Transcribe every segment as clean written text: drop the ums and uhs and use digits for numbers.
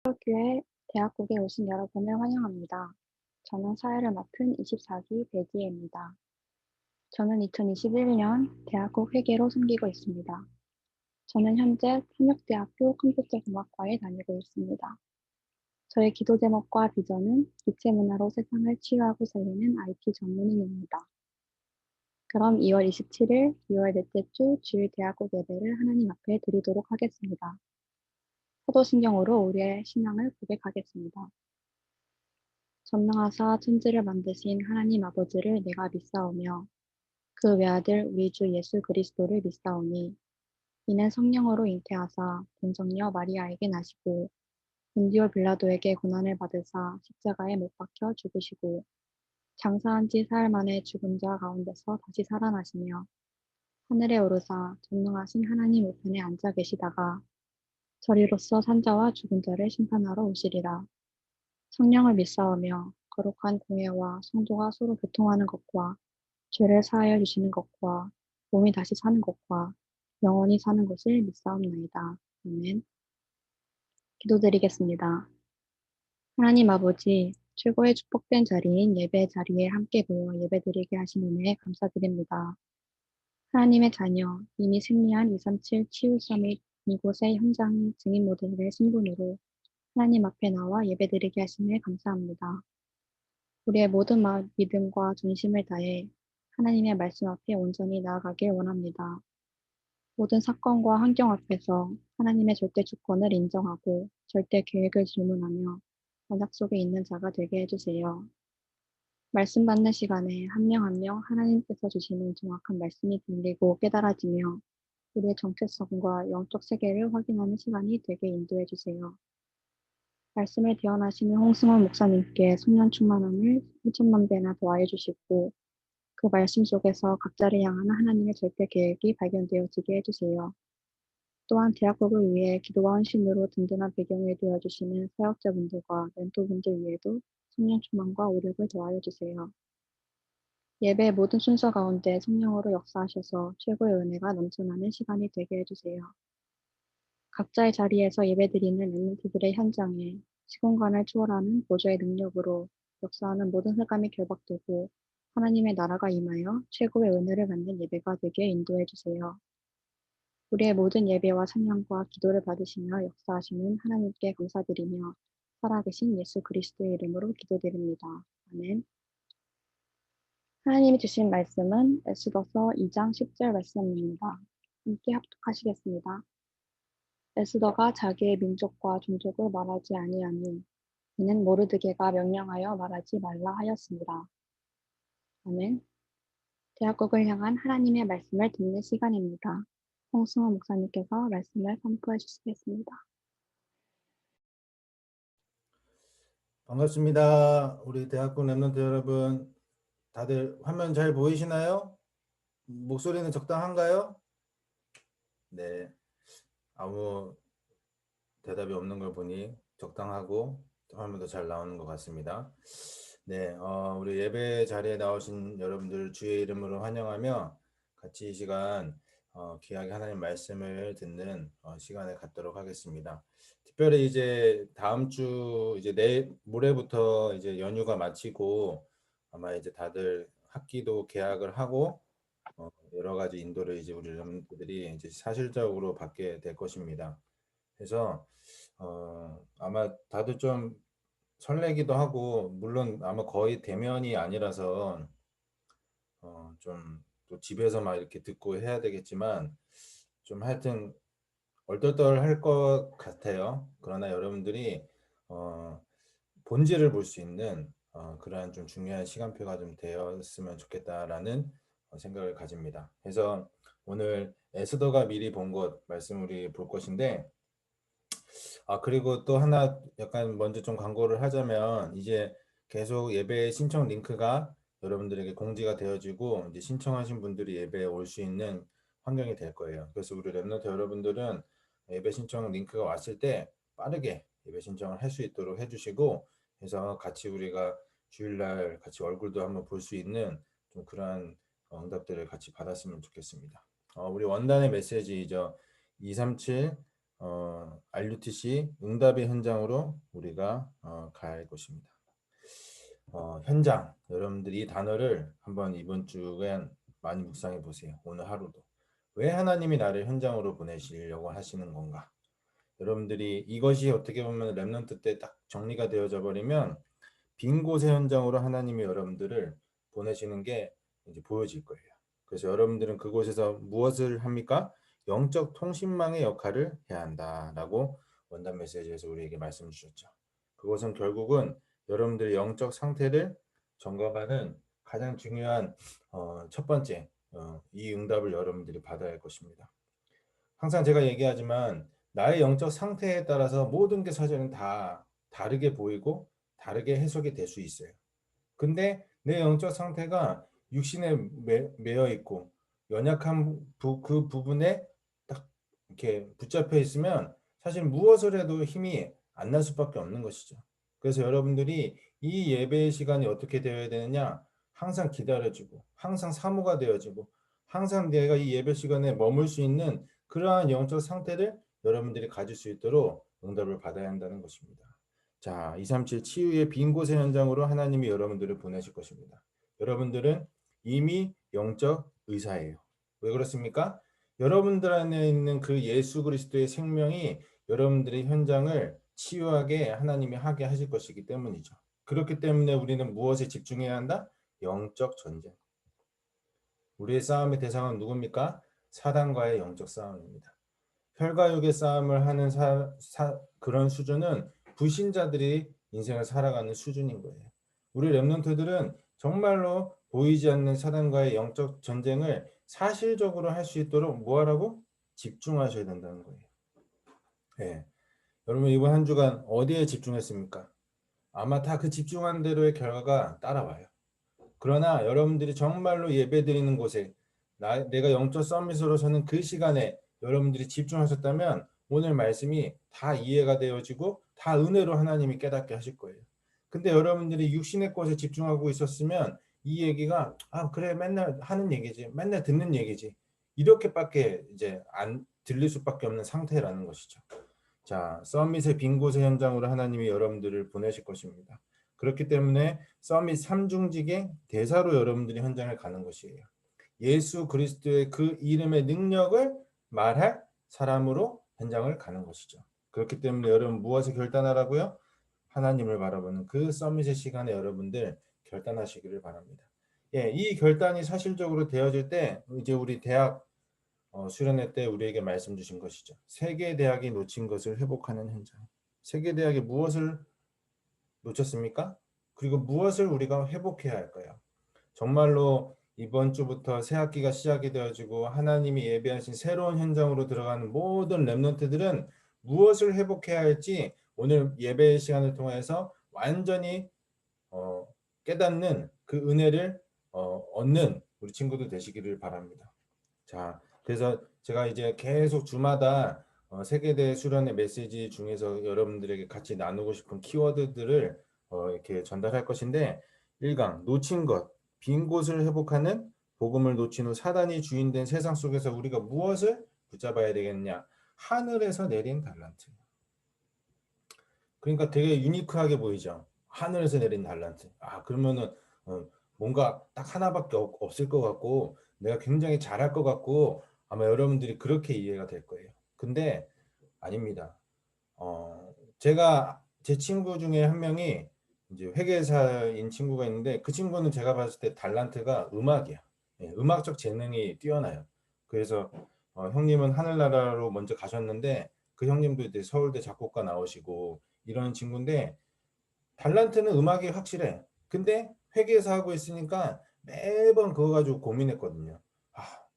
교회 대학국에 오신 여러분을 환영합니다. 저는 사회를 맡은 24기 배지혜입니다. 저는 2021년 대학국 회계로 섬기고 있습니다. 저는 현재 통역대학교 컴퓨터공학과에 다니고 있습니다. 저의 기도 제목과 비전은 기체 문화로 세상을 치유하고 살리는 IT 전문인입니다. 그럼 2월 27일, 2월 넷째 주 주일 대학국 예배를 하나님 앞에 드리도록 하겠습니다. 사도신경으로 우리의 신앙을 고백하겠습니다. 전능하사 천지를 만드신 하나님 아버지를 내가 믿사오며 그 외아들 우리 주 예수 그리스도를 믿사오니 이는 성령으로 잉태하사 본성녀 마리아에게 나시고 본디오 빌라도에게 고난을 받으사 십자가에 못 박혀 죽으시고 장사한 지 사흘 만에 죽은 자 가운데서 다시 살아나시며 하늘에 오르사 전능하신 하나님 우편에 앉아 계시다가 저리로서 산자와 죽은 자를 심판하러 오시리라. 성령을 믿사오며 거룩한 공예와 성도가 서로 교통하는 것과 죄를 사하여 주시는 것과 몸이 다시 사는 것과 영원히 사는 것을 믿사옵나이다. 아멘. 기도드리겠습니다. 하나님 아버지, 최고의 축복된 자리인 예배 자리에 함께 모여 예배드리게 하신 은혜에 감사드립니다. 하나님의 자녀, 이미 승리한 237 치유 서밋 이곳의 현장 증인 모델의 신분으로 하나님 앞에 나와 예배드리게 하심에 감사합니다. 우리의 모든 믿음과 전심을 다해 하나님의 말씀 앞에 온전히 나아가길 원합니다. 모든 사건과 환경 앞에서 하나님의 절대 주권을 인정하고 절대 계획을 질문하며 언약 속에 있는 자가 되게 해주세요. 말씀 받는 시간에 한 명 한 명 하나님께서 주시는 정확한 말씀이 들리고 깨달아지며 우리의 정체성과 영적 세계를 확인하는 시간이 되게 인도해 주세요. 말씀을 대언하시는 홍승원 목사님께 성령 충만함을 수천만 배나 더하여 주시고 그 말씀 속에서 각자를 향한 하나님의 절대 계획이 발견되어지게 해주세요. 또한 대학국을 위해 기도와 헌신으로 든든한 배경이 되어주시는 사역자분들과 멘토분들 위에도 성령 충만과 오력을 더하여 주세요. 예배의 모든 순서 가운데 성령으로 역사하셔서 최고의 은혜가 넘쳐나는 시간이 되게 해주세요. 각자의 자리에서 예배드리는 렘넌트들의 현장에 시공간을 초월하는 보좌의 능력으로 역사하는 모든 흑암이 결박되고 하나님의 나라가 임하여 최고의 은혜를 받는 예배가 되게 인도해 주세요. 우리의 모든 예배와 찬양과 기도를 받으시며 역사하시는 하나님께 감사드리며 살아계신 예수 그리스도의 이름으로 기도드립니다. 아멘. 하나님이 주신 말씀은 에스더서 2장 10절 말씀입니다. 함께 합독하시겠습니다. 에스더가 자기의 민족과 종족을 말하지 아니하니 이는 모르드게가 명령하여 말하지 말라 하였습니다. 아멘. 대학국을 향한 하나님의 말씀을 듣는 시간입니다. 홍승호 목사님께서 말씀을 선포해 주시겠습니다. 반갑습니다. 우리 대학교 랩런트 여러분, 다들 화면 잘 보이시나요? 목소리는 적당한가요? 네, 아무 대답이 없는 걸 보니 적당하고 화면도 잘 나오는 것 같습니다. 네, 우리 예배 자리에 나오신 여러분들 주의 이름으로 환영하며 같이 이 시간 귀하게 하나님 말씀을 듣는 시간을 갖도록 하겠습니다. 특별히 이제 다음 주 이제 모레부터 이제 연휴가 마치고 아마 이제 다들 학기도 개학을 하고 여러 가지 인도를 이제 우리 여러분들이 이제 사실적으로 받게 될 것입니다. 그래서 아마 다들 좀 설레기도 하고 물론 아마 거의 대면이 아니라서 좀 또 집에서 막 이렇게 듣고 해야 되겠지만 좀 하여튼 얼떨떨할 것 같아요. 그러나 여러분들이 어, 본질을 볼 수 있는 그러한 좀 중요한 시간표가 좀 되었으면 좋겠다라는 생각을 가집니다. 그래서 오늘 에스더가 미리 본 것 말씀 우리 볼 것인데 그리고 또 하나 약간 먼저 좀 광고를 하자면 이제 계속 예배 신청 링크가 여러분들에게 공지가 되어지고 이제 신청하신 분들이 예배에 올 수 있는 환경이 될 거예요. 그래서 우리 랩너트 여러분들은 예배 신청 링크가 왔을 때 빠르게 예배 신청을 할 수 있도록 해주시고 해서 같이 우리가 주일날 같이 얼굴도 한번 볼 수 있는 좀 그러한 응답들을 같이 받았으면 좋겠습니다. 우리 원단의 메시지이죠. 237 RUTC 응답의 현장으로 우리가 갈 것입니다. 현장, 여러분들이 이 단어를 한번 이번 주엔 많이 묵상해 보세요. 오늘 하루도. 왜 하나님이 나를 현장으로 보내시려고 하시는 건가? 여러분들이 이것이 어떻게 보면 렘넌트 때 딱 정리가 되어져 버리면 빈 곳의 현장으로 하나님이 여러분들을 보내시는 게 이제 보여질 거예요. 그래서 여러분들은 그곳에서 무엇을 합니까? 영적 통신망의 역할을 해야 한다라고 원단 메시지에서 우리에게 말씀 주셨죠. 그것은 결국은 여러분들의 영적 상태를 점검하는 가장 중요한 첫 번째 이 응답을 여러분들이 받아야 할 것입니다. 항상 제가 얘기하지만 나의 영적 상태에 따라서 모든 게 사실은 다 다르게 보이고 다르게 해석이 될 수 있어요. 근데 내 영적 상태가 육신에 매여 있고 연약한 그 부분에 딱 이렇게 붙잡혀 있으면 사실 무엇을 해도 힘이 안 날 수밖에 없는 것이죠. 그래서 여러분들이 이 예배의 시간이 어떻게 되어야 되느냐? 항상 기다려주고, 항상 사모가 되어지고, 항상 내가 이 예배 시간에 머물 수 있는 그러한 영적 상태를 여러분들이 가질 수 있도록 응답을 받아야 한다는 것입니다. 자, 237 치유의 빈 곳의 현장으로 하나님이 여러분들을 보내실 것입니다. 여러분들은 이미 영적 의사예요. 왜 그렇습니까? 여러분들 안에 있는 그 예수 그리스도의 생명이 여러분들의 현장을 치유하게 하나님이 하게 하실 것이기 때문이죠. 그렇기 때문에 우리는 무엇에 집중해야 한다? 영적 전쟁. 우리의 싸움의 대상은 누굽니까? 사단과의 영적 싸움입니다. 혈과 육의 싸움을 하는 그런 수준은 불신자들이 인생을 살아가는 수준인 거예요. 우리 렘넌트들은 정말로 보이지 않는 사단과의 영적 전쟁을 사실적으로 할 수 있도록 뭐하라고? 집중하셔야 된다는 거예요. 네. 여러분 이번 한 주간 어디에 집중했습니까? 아마 다 그 집중한 대로의 결과가 따라와요. 그러나 여러분들이 정말로 예배드리는 곳에 내가 영적 서밋으로 서는 그 시간에 여러분들이 집중하셨다면 오늘 말씀이 다 이해가 되어지고 다 은혜로 하나님이 깨닫게 하실 거예요. 근데 여러분들이 육신의 것에 집중하고 있었으면 이 얘기가 그래 맨날 하는 얘기지 맨날 듣는 얘기지 이렇게밖에 이제 안 들릴 수밖에 없는 상태라는 것이죠. 자, 서밋의 빈 곳의 현장으로 하나님이 여러분들을 보내실 것입니다. 그렇기 때문에 서밋 3중직의 대사로 여러분들이 현장을 가는 것이에요. 예수 그리스도의 그 이름의 능력을 말할 사람으로 현장을 가는 것이죠. 그렇기 때문에 여러분 무엇을 결단하라고요? 하나님을 바라보는 그 서밋의 시간에 여러분들 결단하시기를 바랍니다. 예, 이 결단이 사실적으로 되어질 때 이제 우리 대학 수련회 때 우리에게 말씀 주신 것이죠. 세계 대학이 놓친 것을 회복하는 현장. 세계 대학이 무엇을 놓쳤습니까? 그리고 무엇을 우리가 회복해야 할까요? 정말로 이번 주부터 새 학기가 시작이 되어지고 하나님이 예배하신 새로운 현장으로 들어가는 모든 렘넌트들은 무엇을 회복해야 할지 오늘 예배 시간을 통해서 완전히 깨닫는 그 은혜를 얻는 우리 친구들 되시기를 바랍니다. 자, 그래서 제가 이제 계속 주마다 세계대 수련의 메시지 중에서 여러분들에게 같이 나누고 싶은 키워드들을 이렇게 전달할 것인데 1강 놓친 것, 빈 곳을 회복하는 복음을 놓친 후 사단이 주인된 세상 속에서 우리가 무엇을 붙잡아야 되겠냐? 하늘에서 내린 달란트. 그러니까 되게 유니크하게 보이죠. 하늘에서 내린 달란트. 그러면은 뭔가 딱 하나밖에 없을 것 같고 내가 굉장히 잘할 것 같고 아마 여러분들이 그렇게 이해가 될 거예요. 근데 아닙니다. 제가 제 친구 중에 한 명이 이제 회계사인 친구가 있는데 그 친구는 제가 봤을 때 달란트가 음악이야. 예, 음악적 재능이 뛰어나요. 그래서 형님은 하늘나라로 먼저 가셨는데 그 형님도 이제 서울대 작곡가 나오시고 이런 친구인데 달란트는 음악이 확실해. 근데 회계사 하고 있으니까 매번 그거 가지고 고민했거든요.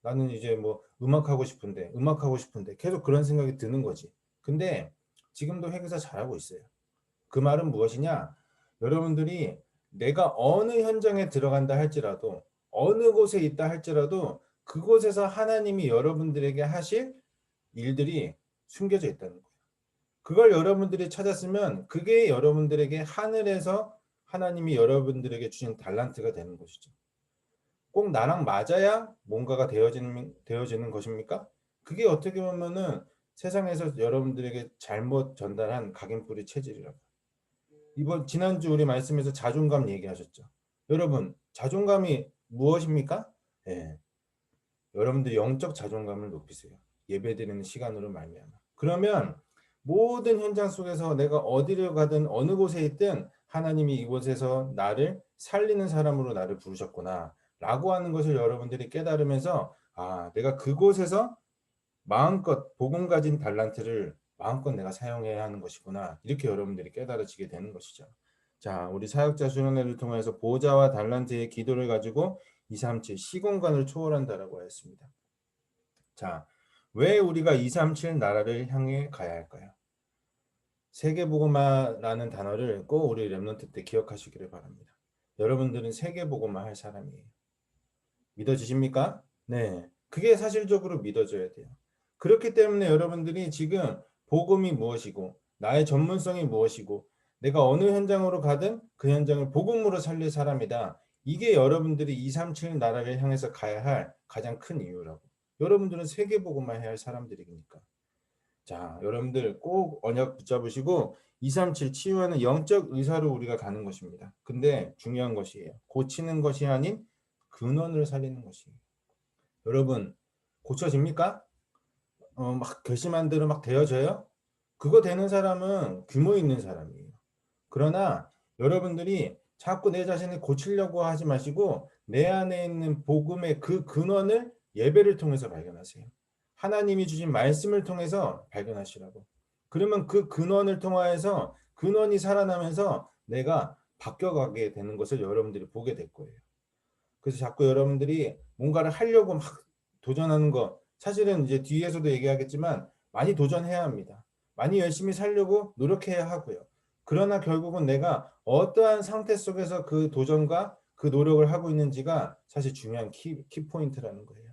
나는 이제 뭐 음악하고 싶은데 계속 그런 생각이 드는 거지. 근데 지금도 회계사 잘하고 있어요. 그 말은 무엇이냐? 여러분들이 내가 어느 현장에 들어간다 할지라도 어느 곳에 있다 할지라도 그곳에서 하나님이 여러분들에게 하실 일들이 숨겨져 있다는 거예요. 그걸 여러분들이 찾았으면 그게 여러분들에게 하늘에서 하나님이 여러분들에게 주신 달란트가 되는 것이죠. 꼭 나랑 맞아야 뭔가가 되어지는 것입니까? 그게 어떻게 보면은 세상에서 여러분들에게 잘못 전달한 각인뿌리 체질이라고. 지난주 우리 말씀에서 자존감 얘기하셨죠. 여러분, 자존감이 무엇입니까? 예, 여러분들 영적 자존감을 높이세요. 예배드리는 시간으로 말미암아. 그러면 모든 현장 속에서 내가 어디를 가든 어느 곳에 있든 하나님이 이곳에서 나를 살리는 사람으로 나를 부르셨구나 라고 하는 것을 여러분들이 깨달으면서 내가 그곳에서 마음껏 복음 가진 달란트를 마음껏 내가 사용해야 하는 것이구나. 이렇게 여러분들이 깨달아지게 되는 것이죠. 자, 우리 사역자 수련회를 통해서 보좌와 달란트의 기도를 가지고 237 시공간을 초월한다라고 하였습니다. 자, 왜 우리가 237 나라를 향해 가야 할까요? 세계복음화라는 단어를 꼭 우리 렘넌트 때 기억하시기를 바랍니다. 여러분들은 세계복음화 할 사람이에요. 믿어지십니까? 네. 그게 사실적으로 믿어져야 돼요. 그렇기 때문에 여러분들이 지금 복음이 무엇이고 나의 전문성이 무엇이고 내가 어느 현장으로 가든 그 현장을 복음으로 살릴 사람이다. 이게 여러분들이 237 나라를 향해서 가야 할 가장 큰 이유라고. 여러분들은 세계 복음만 해야 할 사람들이니까. 자, 여러분들 꼭 언약 붙잡으시고 237 치유하는 영적 의사로 우리가 가는 것입니다. 근데 중요한 것이에요. 고치는 것이 아닌 근원을 살리는 것이에요. 여러분 고쳐집니까? 막 결심한 대로 막 되어져요? 그거 되는 사람은 규모 있는 사람이에요. 그러나 여러분들이 자꾸 내 자신을 고치려고 하지 마시고 내 안에 있는 복음의 그 근원을 예배를 통해서 발견하세요. 하나님이 주신 말씀을 통해서 발견하시라고. 그러면 그 근원을 통하여서 근원이 살아나면서 내가 바뀌어가게 되는 것을 여러분들이 보게 될 거예요. 그래서 자꾸 여러분들이 뭔가를 하려고 막 도전하는 거 사실은 이제 뒤에서도 얘기하겠지만 많이 도전해야 합니다. 많이 열심히 살려고 노력해야 하고요. 그러나 결국은 내가 어떠한 상태 속에서 그 도전과 그 노력을 하고 있는지가 사실 중요한 키포인트라는 거예요.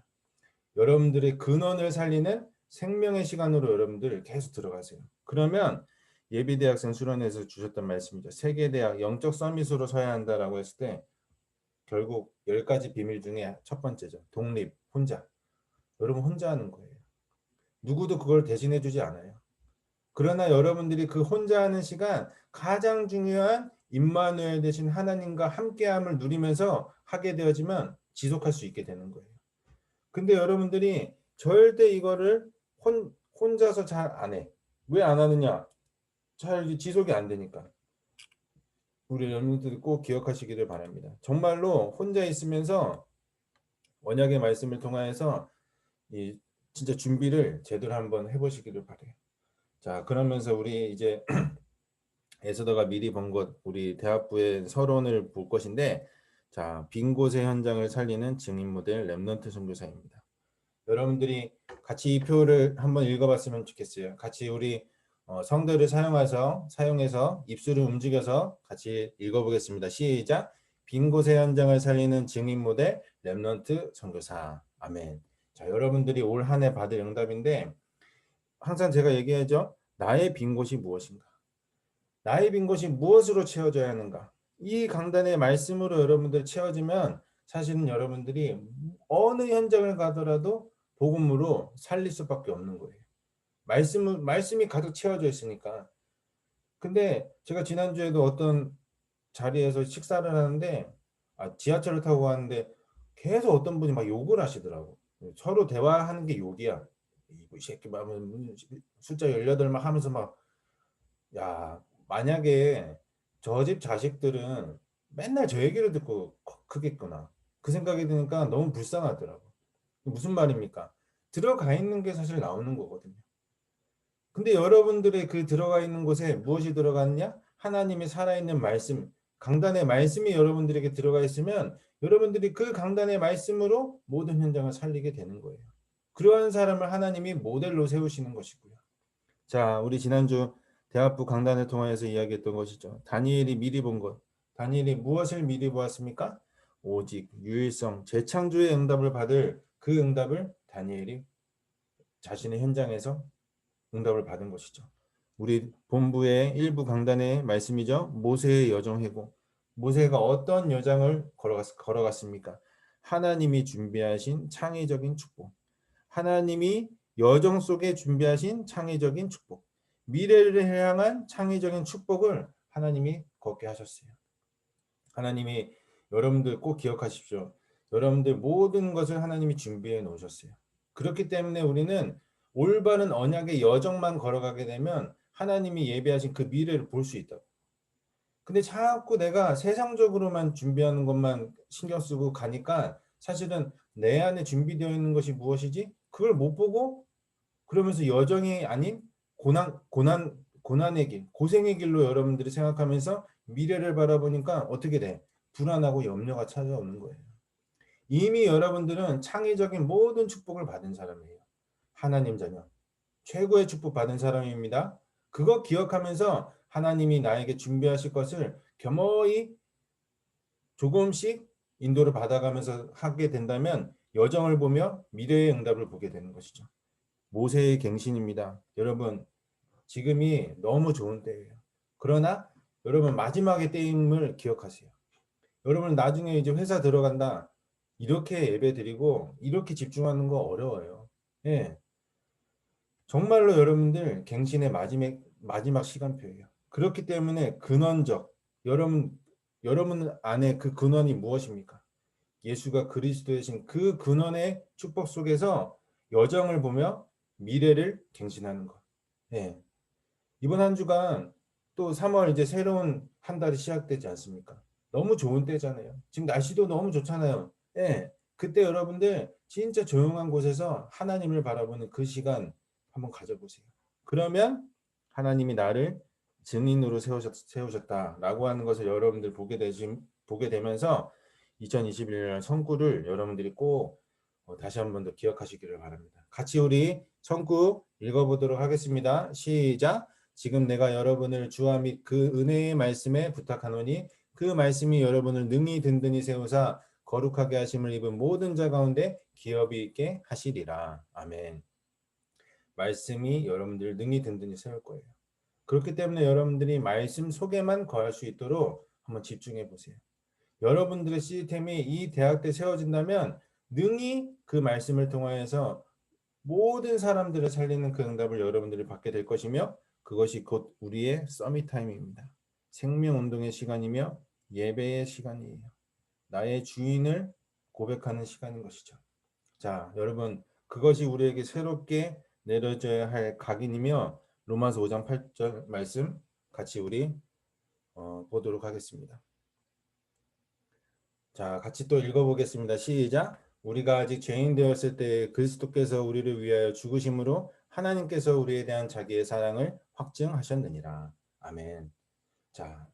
여러분들의 근원을 살리는 생명의 시간으로 여러분들 계속 들어가세요. 그러면 예비대학생 수련회에서 주셨던 말씀이죠. 세계대학 영적 서밋으로 서야 한다라고 했을 때 결국 10가지 비밀 중에 첫 번째죠. 독립, 혼자. 여러분 혼자 하는 거예요. 누구도 그걸 대신해 주지 않아요. 그러나 여러분들이 그 혼자 하는 시간 가장 중요한 임마누엘 되신 하나님과 함께함을 누리면서 하게 되어지면 지속할 수 있게 되는 거예요. 근데 여러분들이 절대 이거를 혼자서 잘 안 해. 왜 안 하느냐? 잘 지속이 안 되니까. 우리 여러분들이 꼭 기억하시기를 바랍니다. 정말로 혼자 있으면서 언약의 말씀을 통하여서 이 진짜 준비를 제대로 한번 해보시기를 바래요. 자, 그러면서 우리 이제 에스더가 미리 본 것, 우리 대학부의 서론을 볼 것인데, 자, 빈 곳의 현장을 살리는 증인 모델 렘넌트 선교사입니다. 여러분들이 같이 이 표를 한번 읽어봤으면 좋겠어요. 같이 우리 성대를 사용해서 입술을 움직여서 같이 읽어보겠습니다. 시작. 빈 곳의 현장을 살리는 증인 모델 렘넌트 선교사. 아멘. 자, 여러분들이 올 한 해 받을 응답인데 항상 제가 얘기하죠. 나의 빈 곳이 무엇인가? 나의 빈 곳이 무엇으로 채워져야 하는가? 이 강단의 말씀으로 여러분들 채워지면 사실은 여러분들이 어느 현장을 가더라도 복음으로 살릴 수밖에 없는 거예요. 말씀이 가득 채워져 있으니까. 근데 제가 지난주에도 어떤 자리에서 식사를 하는데 지하철을 타고 가는데 계속 어떤 분이 막 욕을 하시더라고. 서로 대화하는 게 욕이야. 이 새끼 막 숫자 18 막 하면서 막 야, 만약에 저 집 자식들은 맨날 저 얘기를 듣고 크겠구나. 그 생각이 드니까 너무 불쌍하더라고. 무슨 말입니까? 들어가 있는 게 사실 나오는 거거든요. 근데 여러분들의 그 들어가 있는 곳에 무엇이 들어갔냐? 하나님의 살아있는 말씀, 강단의 말씀이 여러분들에게 들어가 있으면 여러분들이 그 강단의 말씀으로 모든 현장을 살리게 되는 거예요. 그러한 사람을 하나님이 모델로 세우시는 것이고요. 자, 우리 지난주 대학부 강단을 통하여서 이야기했던 것이죠. 다니엘이 미리 본 것. 다니엘이 무엇을 미리 보았습니까? 오직 유일성, 재창조의 응답을 받을 그 응답을 다니엘이 자신의 현장에서 응답을 받은 것이죠. 우리 본부의 일부 강단의 말씀이죠. 모세의 여정해고. 모세가 어떤 여정을 걸어갔습니까? 하나님이 준비하신 창의적인 축복. 하나님이 여정 속에 준비하신 창의적인 축복, 미래를 향한 창의적인 축복을 하나님이 걷게 하셨어요. 하나님이 여러분들 꼭 기억하십시오. 여러분들 모든 것을 하나님이 준비해 놓으셨어요. 그렇기 때문에 우리는 올바른 언약의 여정만 걸어가게 되면 하나님이 예비하신 그 미래를 볼 수 있다. 근데 자꾸 내가 세상적으로만 준비하는 것만 신경 쓰고 가니까 사실은 내 안에 준비되어 있는 것이 무엇이지? 그걸 못 보고 그러면서 여정이 아닌 고난의 길, 고생의 길로 여러분들이 생각하면서 미래를 바라보니까 어떻게 돼? 불안하고 염려가 찾아오는 거예요. 이미 여러분들은 창의적인 모든 축복을 받은 사람이에요. 하나님 자녀. 최고의 축복 받은 사람입니다. 그거 기억하면서 하나님이 나에게 준비하실 것을 겸허히 조금씩 인도를 받아가면서 하게 된다면 여정을 보며 미래의 응답을 보게 되는 것이죠. 모세의 갱신입니다. 여러분, 지금이 너무 좋은 때예요. 그러나 여러분 마지막의 때임을 기억하세요. 여러분 나중에 이제 회사 들어간다. 이렇게 예배 드리고 이렇게 집중하는 거 어려워요. 예. 정말로 여러분들 갱신의 마지막 시간표예요. 그렇기 때문에 근원적 여러분 안에 그 근원이 무엇입니까? 예수가 그리스도이신 그 근원의 축복 속에서 여정을 보며 미래를 갱신하는 것. 예. 이번 한 주간 또 3월 이제 새로운 한 달이 시작되지 않습니까? 너무 좋은 때잖아요. 지금 날씨도 너무 좋잖아요. 예. 그때 여러분들 진짜 조용한 곳에서 하나님을 바라보는 그 시간 한번 가져보세요. 그러면 하나님이 나를 증인으로 세우셨다라고 하는 것을 여러분들 보게 되면서 2021년 선구를 여러분들이 꼭 다시 한 번 더 기억하시기를 바랍니다. 같이 우리 선구 읽어보도록 하겠습니다. 시작. 지금 내가 여러분을 주와 및 그 은혜의 말씀에 부탁하노니 그 말씀이 여러분을 능히 든든히 세우사 거룩하게 하심을 입은 모든 자 가운데 기업이 있게 하시리라. 아멘. 말씀이 여러분들을 능히 든든히 세울 거예요. 그렇기 때문에 여러분들이 말씀 속에만 거할 수 있도록 한번 집중해 보세요. 여러분들의 시스템이 이 대학 때 세워진다면 능히 그 말씀을 통하여서 모든 사람들을 살리는 그 응답을 여러분들이 받게 될 것이며 그것이 곧 우리의 서밋 타임입니다. 생명 운동의 시간이며 예배의 시간이에요. 나의 주인을 고백하는 시간인 것이죠. 자, 여러분 그것이 우리에게 새롭게 내려져야 할 각인이며 로마서 5장 8절 말씀 같이 우리 보도록 하겠습니다. 자, 같이 또 읽어보겠습니다. 시작. 우리가 아직 죄인 되었을 때 그리스도께서 우리를 위하여 죽으심으로 하나님께서 우리에 대한 자기의 사랑을 확증하셨느니라. 아멘. 자,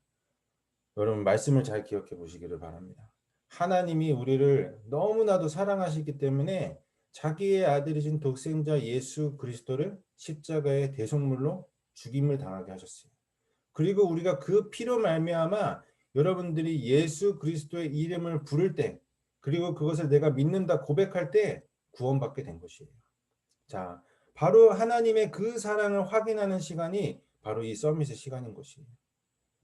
여러분 말씀을 잘 기억해 보시기를 바랍니다. 하나님이 우리를 너무나도 사랑하시기 때문에 자기의 아들이신 독생자 예수 그리스도를 십자가의 대속물로 죽임을 당하게 하셨어요. 그리고 우리가 그 피로 말미암아 여러분들이 예수 그리스도의 이름을 부를 때 그리고 그것을 내가 믿는다 고백할 때 구원받게 된 것이에요. 자, 바로 하나님의 그 사랑을 확인하는 시간이 바로 이 서밋의 시간인 것이에요.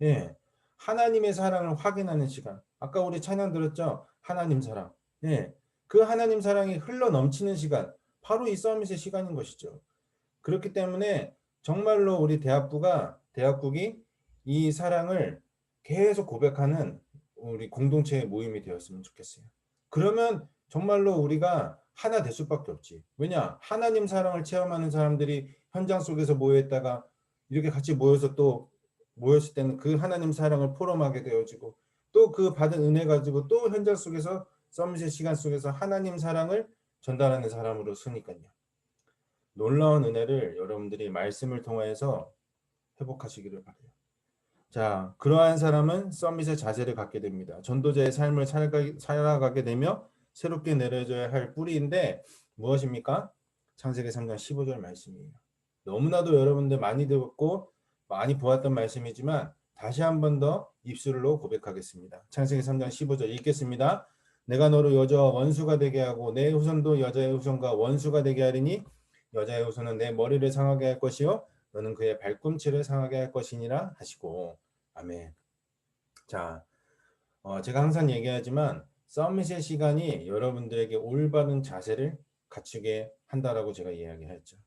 예. 하나님의 사랑을 확인하는 시간. 아까 우리 찬양 들었죠? 하나님 사랑. 예. 그 하나님 사랑이 흘러 넘치는 시간. 바로 이 서밋의 시간인 것이죠. 그렇기 때문에 정말로 우리 대학국이 이 사랑을 계속 고백하는 우리 공동체의 모임이 되었으면 좋겠어요. 그러면 정말로 우리가 하나 될 수밖에 없지. 왜냐? 하나님 사랑을 체험하는 사람들이 현장 속에서 모여있다가 이렇게 같이 모여서 또 모였을 때는 그 하나님 사랑을 포럼하게 되어지고 또 그 받은 은혜 가지고 또 현장 속에서 서밋의 시간 속에서 하나님 사랑을 전달하는 사람으로 서니까요. 놀라운 은혜를 여러분들이 말씀을 통해서 회복하시기를 바라요. 자, 그러한 사람은 서밋의 자세를 갖게 됩니다. 전도자의 삶을 살아가게 되며 새롭게 내려져야 할 뿌리인데 무엇입니까? 창세기 3장 15절 말씀이에요. 너무나도 여러분들 많이 들었고 많이 보았던 말씀이지만 다시 한 번 더 입술로 고백하겠습니다. 창세기 3장 15절 읽겠습니다. 내가 너를 여자와 원수가 되게 하고 내 후손도 여자의 후손과 원수가 되게 하리니 여자의 후손은 내 머리를 상하게 할 것이요 너는 그의 발꿈치를 상하게 할 것이니라 하시고 아멘. 자, 제가 항상 얘기하지만 서밋의 시간이 여러분들에게 올바른 자세를 갖추게 한다라고 제가 이야기했죠.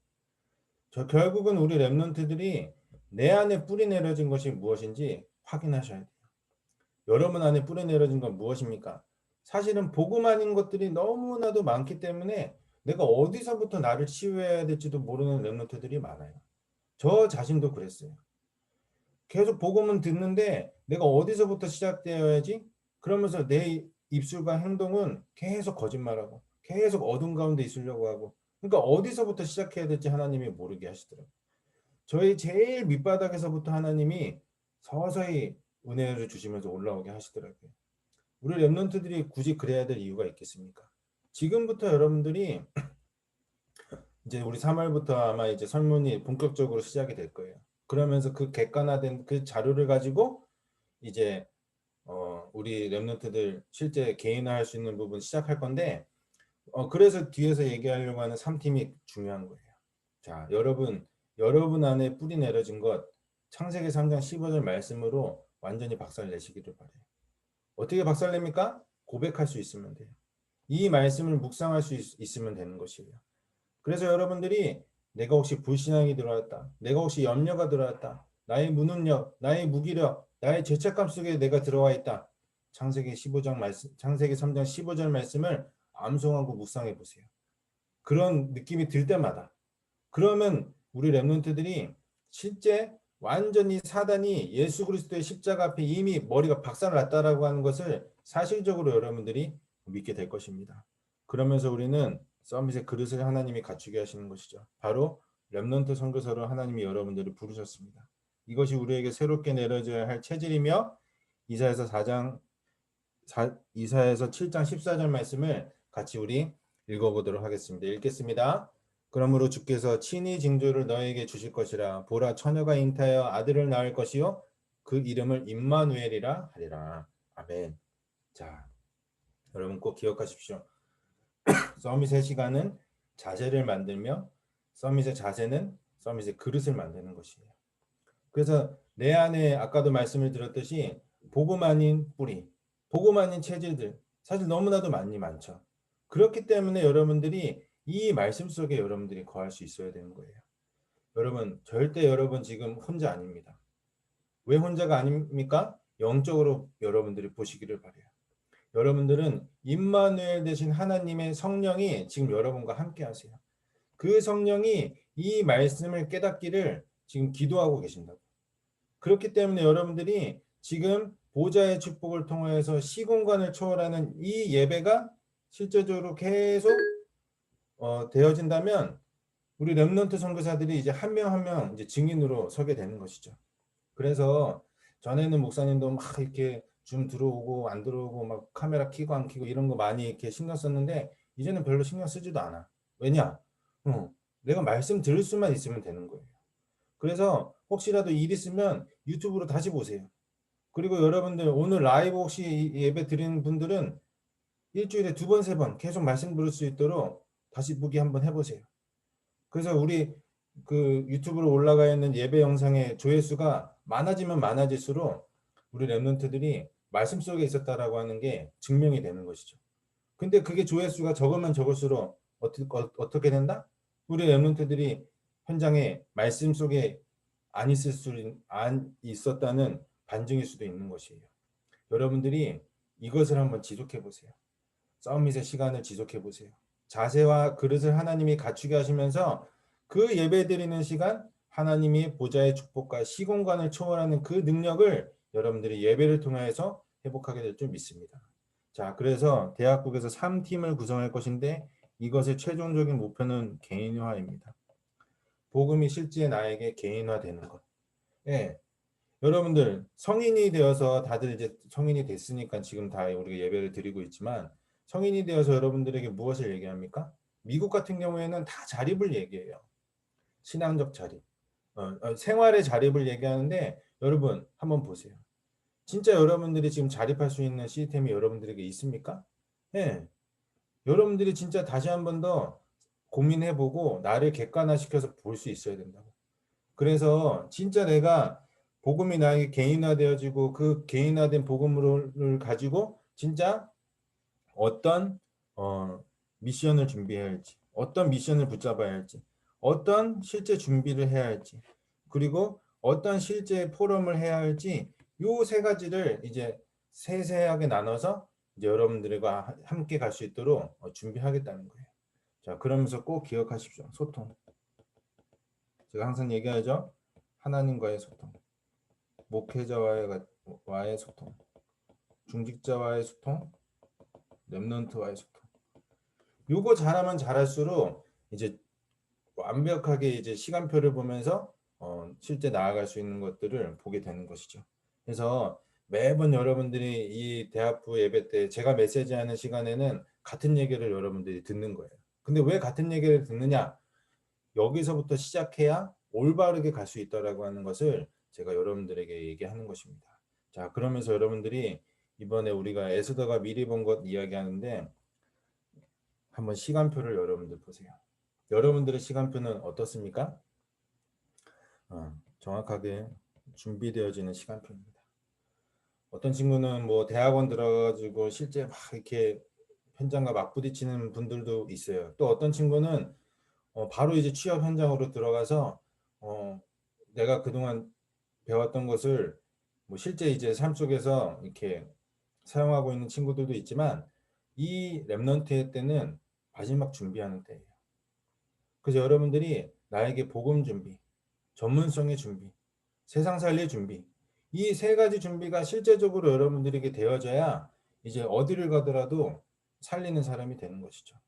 결국은 우리 랩런트들이 내 안에 뿌리 내려진 것이 무엇인지 확인하셔야 돼요. 여러분 안에 뿌리 내려진 건 무엇입니까? 사실은 복음 아닌 것들이 너무나도 많기 때문에 내가 어디서부터 나를 치유해야 될지도 모르는 랩런트들이 많아요. 저 자신도 그랬어요. 계속 복음은 듣는데 내가 어디서부터 시작되어야지? 그러면서 내 입술과 행동은 계속 거짓말하고 계속 어둠 가운데 있으려고 하고, 그러니까 어디서부터 시작해야 될지 하나님이 모르게 하시더라고요. 저희 제일 밑바닥에서부터 하나님이 서서히 은혜를 주시면서 올라오게 하시더라고요. 우리 랩런트들이 굳이 그래야 될 이유가 있겠습니까? 지금부터 여러분들이 이제 우리 3월부터 아마 이제 설문이 본격적으로 시작이 될 거예요. 그러면서 그 객관화된 그 자료를 가지고 이제 우리 랩런트들 실제 개인화할 수 있는 부분 시작할 건데, 그래서 뒤에서 얘기하려고 하는 3팀이 중요한 거예요. 자, 여러분 안에 뿌리 내려진 것 창세기 3장 15절 말씀으로 완전히 박살내시기를 바래요. 어떻게 박살냅니까? 고백할 수 있으면 돼요. 이 말씀을 묵상할 수 있으면 되는 것이에요. 그래서 여러분들이 내가 혹시 불신앙이 들어왔다, 내가 혹시 염려가 들어왔다, 나의 무능력, 나의 무기력, 나의 죄책감 속에 내가 들어와 있다, 창세기 3장 15절 말씀을 암송하고 묵상해 보세요. 그런 느낌이 들 때마다, 그러면 우리 랩런트들이 실제 완전히 사단이 예수 그리스도의 십자가 앞에 이미 머리가 박살났다라고 하는 것을 사실적으로 여러분들이 믿게 될 것입니다. 그러면서 우리는 서밋의 그릇을 하나님이 갖추게 하시는 것이죠. 바로 랩런트 선교사로 하나님이 여러분들을 부르셨습니다. 이것이 우리에게 새롭게 내려져야 할 체질이며, 이사야서 7장 14절 말씀을 같이 우리 읽어보도록 하겠습니다. 읽겠습니다. 그러므로 주께서 친히 징조를 너에게 주실 것이라. 보라, 처녀가 잉타하여 아들을 낳을 것이요 그 이름을 임마누엘이라 하리라. 아멘. 자, 여러분 꼭 기억하십시오. 서밋의 시간은 자세를 만들며, 서밋의 자세는 서밋의 그릇을 만드는 것이에요. 그래서 내 안에 아까도 말씀을 드렸듯이 복음 아닌 뿌리, 복음 아닌 체질들 사실 너무나도 많죠. 그렇기 때문에 여러분들이 이 말씀 속에 여러분들이 거할 수 있어야 되는 거예요. 여러분, 절대 여러분 지금 혼자 아닙니다. 왜 혼자가 아닙니까? 영적으로 여러분들이 보시기를 바라요. 여러분들은 임마누엘 되신 하나님의 성령이 지금 여러분과 함께 하세요. 그 성령이 이 말씀을 깨닫기를 지금 기도하고 계신다고. 그렇기 때문에 여러분들이 지금 보좌의 축복을 통해서 시공간을 초월하는 이 예배가 실제적으로 계속 되어진다면, 우리 렘넌트 선교사들이 이제 한 명 한 명 이제 증인으로 서게 되는 것이죠. 그래서 전에는 목사님도 막 이렇게 줌 들어오고 안 들어오고 막 카메라 켜고 안 켜고 이런 거 많이 이렇게 신경 썼는데, 이제는 별로 신경 쓰지도 않아. 왜냐? 내가 말씀 들을 수만 있으면 되는 거예요. 그래서 혹시라도 일 있으면 유튜브로 다시 보세요. 그리고 여러분들 오늘 라이브 혹시 예배 드리는 분들은 일주일에 2번, 3번 계속 말씀 들을 수 있도록 다시 보기 한번 해보세요. 그래서 우리 그 유튜브로 올라가 있는 예배 영상의 조회수가 많아지면 많아질수록 우리 랩런트들이 말씀 속에 있었다라고 하는 게 증명이 되는 것이죠. 근데 그게 조회수가 적으면 적을수록 어떻게 된다? 우리 랩런트들이 현장에 말씀 속에 안 있었다는 반증일 수도 있는 것이에요. 여러분들이 이것을 한번 지속해 보세요. 서밋의 시간을 지속해 보세요. 자세와 그릇을 하나님이 갖추게 하시면서 그 예배 드리는 시간, 하나님이 보좌의 축복과 시공간을 초월하는 그 능력을 여러분들이 예배를 통해서 회복하게 될 줄 믿습니다. 자, 그래서 대학국에서 3팀을 구성할 것인데, 이것의 최종적인 목표는 개인화입니다. 복음이 실제 나에게 개인화되는 것. 예. 여러분들 성인이 되어서 다들 이제 성인이 됐으니까 지금 다 우리가 예배를 드리고 있지만, 성인이 되어서 여러분들에게 무엇을 얘기합니까? 미국 같은 경우에는 다 자립을 얘기해요. 신앙적 자립, 생활의 자립을 얘기하는데, 여러분 한번 보세요. 진짜 여러분들이 지금 자립할 수 있는 시스템이 여러분들에게 있습니까? 예. 여러분들이 진짜 다시 한 번 더 고민해보고 나를 객관화시켜서 볼 수 있어야 된다고. 그래서 진짜 내가 복음이 나에게 개인화되어지고 그 개인화된 복음을 가지고 진짜 어떤 미션을 준비해야 할지, 어떤 미션을 붙잡아야 할지, 어떤 실제 준비를 해야 할지, 그리고 어떤 실제 포럼을 해야 할지, 요 세 가지를 이제 세세하게 나눠서 이제 여러분들과 함께 갈 수 있도록 준비하겠다는 거예요. 자, 그러면서 꼭 기억하십시오. 소통. 제가 항상 얘기하죠. 하나님과의 소통, 목회자와의 소통, 중직자와의 소통, 렘넌트와의 소통. 요거 잘하면 잘할수록 이제 완벽하게 이제 시간표를 보면서 실제 나아갈 수 있는 것들을 보게 되는 것이죠. 그래서 매번 여러분들이 이 대학부 예배 때 제가 메시지하는 시간에는 같은 얘기를 여러분들이 듣는 거예요. 근데 왜 같은 얘기를 듣느냐? 여기서부터 시작해야 올바르게 갈 수 있다라고 하는 것을 제가 여러분들에게 얘기하는 것입니다. 자, 그러면서 여러분들이 이번에 우리가 에스더가 미리 본 것 이야기하는데 한번 시간표를 여러분들 보세요. 여러분들의 시간표는 어떻습니까? 정확하게 준비되어지는 시간표입니다. 어떤 친구는 뭐 대학원 들어가지고 실제 막 이렇게 현장과 맞부딪히는 분들도 있어요. 또 어떤 친구는 바로 이제 취업 현장으로 들어가서 내가 그동안 배웠던 것을 뭐 실제 이제 삶 속에서 이렇게 사용하고 있는 친구들도 있지만 이 랩넌트의 때는 마지막 준비하는 때예요. 그래서 여러분들이 나에게 복음 준비, 전문성의 준비, 세상 살릴 준비, 이 세 가지 준비가 실제적으로 여러분들에게 되어져야 이제 어디를 가더라도 살리는 사람이 되는 것이죠.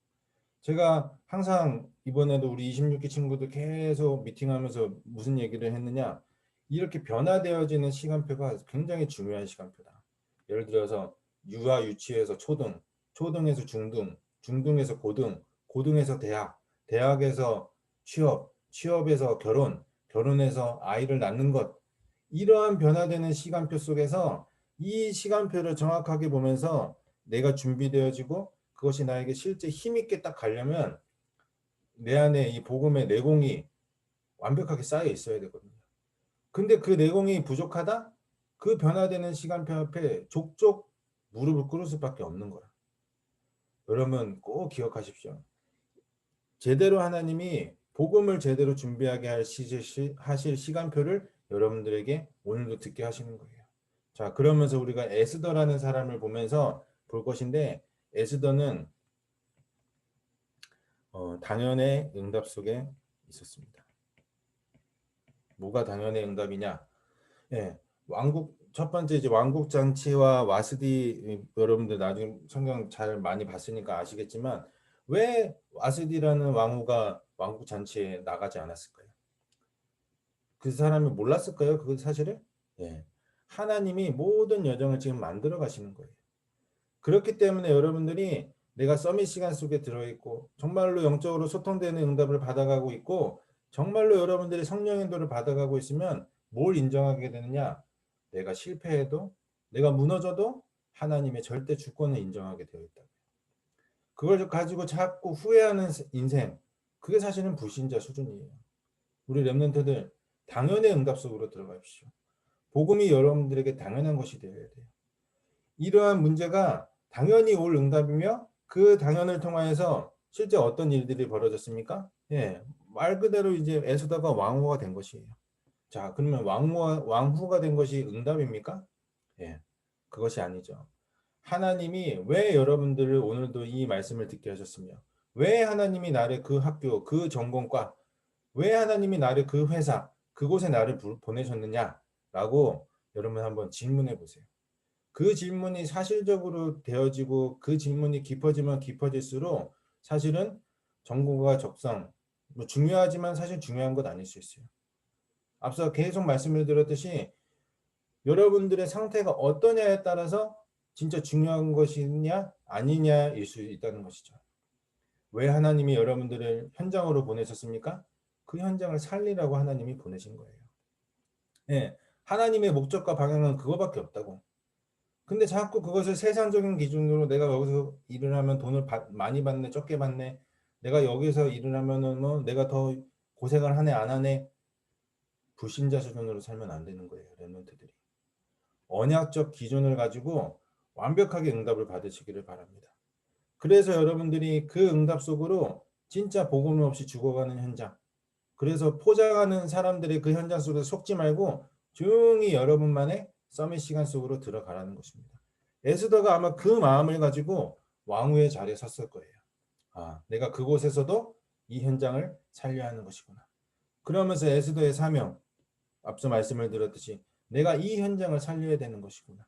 제가 항상 이번에도 우리 26기 친구들 계속 미팅하면서 무슨 얘기를 했느냐, 이렇게 변화되어지는 시간표가 굉장히 중요한 시간표다. 예를 들어서 유아 유치에서 초등, 초등에서 중등, 중등에서 고등, 고등에서 대학, 대학에서 취업, 취업에서 결혼, 결혼해서 아이를 낳는 것, 이러한 변화되는 시간표 속에서 이 시간표를 정확하게 보면서 내가 준비되어지고 그것이 나에게 실제 힘있게 딱 가려면 내 안에 이 복음의 내공이 완벽하게 쌓여 있어야 되거든요. 근데 그 내공이 부족하다? 그 변화되는 시간표 앞에 족족 무릎을 꿇을 수밖에 없는 거라. 여러분 꼭 기억하십시오. 제대로 하나님이 복음을 제대로 준비하게 하실 시간표를 여러분들에게 오늘도 듣게 하시는 거예요. 자, 그러면서 우리가 에스더라는 사람을 보면서 볼 것인데 에스더는 당연의 응답 속에 있었습니다. 뭐가 당연의 응답이냐? 예, 왕국 첫 번째 이제 왕국 잔치와 와스디 여러분들 나중에 성경 잘 많이 봤으니까 아시겠지만 왜 와스디라는 왕후가 왕국 잔치에 나가지 않았을까요? 그 사람이 몰랐을까요? 그 사실을? 예. 하나님이 모든 여정을 지금 만들어 가시는 거예요. 그렇기 때문에 여러분들이 내가 서밋 시간 속에 들어있고 정말로 영적으로 소통되는 응답을 받아가고 있고 정말로 여러분들이 성령 인도를 받아가고 있으면 뭘 인정하게 되느냐? 내가 실패해도 내가 무너져도 하나님의 절대 주권을 인정하게 되어 있다. 그걸 가지고 자꾸 후회하는 인생, 그게 사실은 불신자 수준이에요. 우리 렘넌트들 당연의 응답 속으로 들어가십시오. 복음이 여러분들에게 당연한 것이 되어야 돼요. 이러한 문제가 당연히 올 응답이며 그 당연을 통하여서 실제 어떤 일들이 벌어졌습니까? 예, 말 그대로 이제 에스더가 왕후가 된 것이에요. 자, 그러면 왕후가 된 것이 응답입니까? 예, 그것이 아니죠. 하나님이 왜 여러분들을 오늘도 이 말씀을 듣게 하셨으며, 왜 하나님이 나를 그 학교, 그 전공과, 왜 하나님이 나를 그 회사, 그곳에 나를 보내셨느냐라고 여러분 한번 질문해 보세요. 그 질문이 사실적으로 되어지고 그 질문이 깊어지면 깊어질수록 사실은 정보가 적성, 뭐 중요하지만 사실 중요한 것 아닐 수 있어요. 앞서 계속 말씀을 드렸듯이 여러분들의 상태가 어떠냐에 따라서 진짜 중요한 것이냐 아니냐일 수 있다는 것이죠. 왜 하나님이 여러분들을 현장으로 보내셨습니까? 그 현장을 살리라고 하나님이 보내신 거예요. 예, 하나님의 목적과 방향은 그거밖에 없다고. 근데 자꾸 그것을 세상적인 기준으로 내가 여기서 일을 하면 돈을 많이 받네, 적게 받네. 내가 여기서 일을 하면은 뭐 내가 더 고생을 하네, 안 하네. 불신자 수준으로 살면 안 되는 거예요, 랩런트들이. 언약적 기준을 가지고 완벽하게 응답을 받으시기를 바랍니다. 그래서 여러분들이 그 응답 속으로 진짜 복음 없이 죽어가는 현장. 그래서 포장하는 사람들이 그 현장 속에서 속지 말고 조용히 여러분만의 서밋 시간 속으로 들어가라는 것입니다. 에스더가 아마 그 마음을 가지고 왕후의 자리에 섰을 거예요. 아, 내가 그곳에서도 이 현장을 살려야 하는 것이구나. 그러면서 에스더의 사명, 앞서 말씀을 드렸듯이 내가 이 현장을 살려야 되는 것이구나.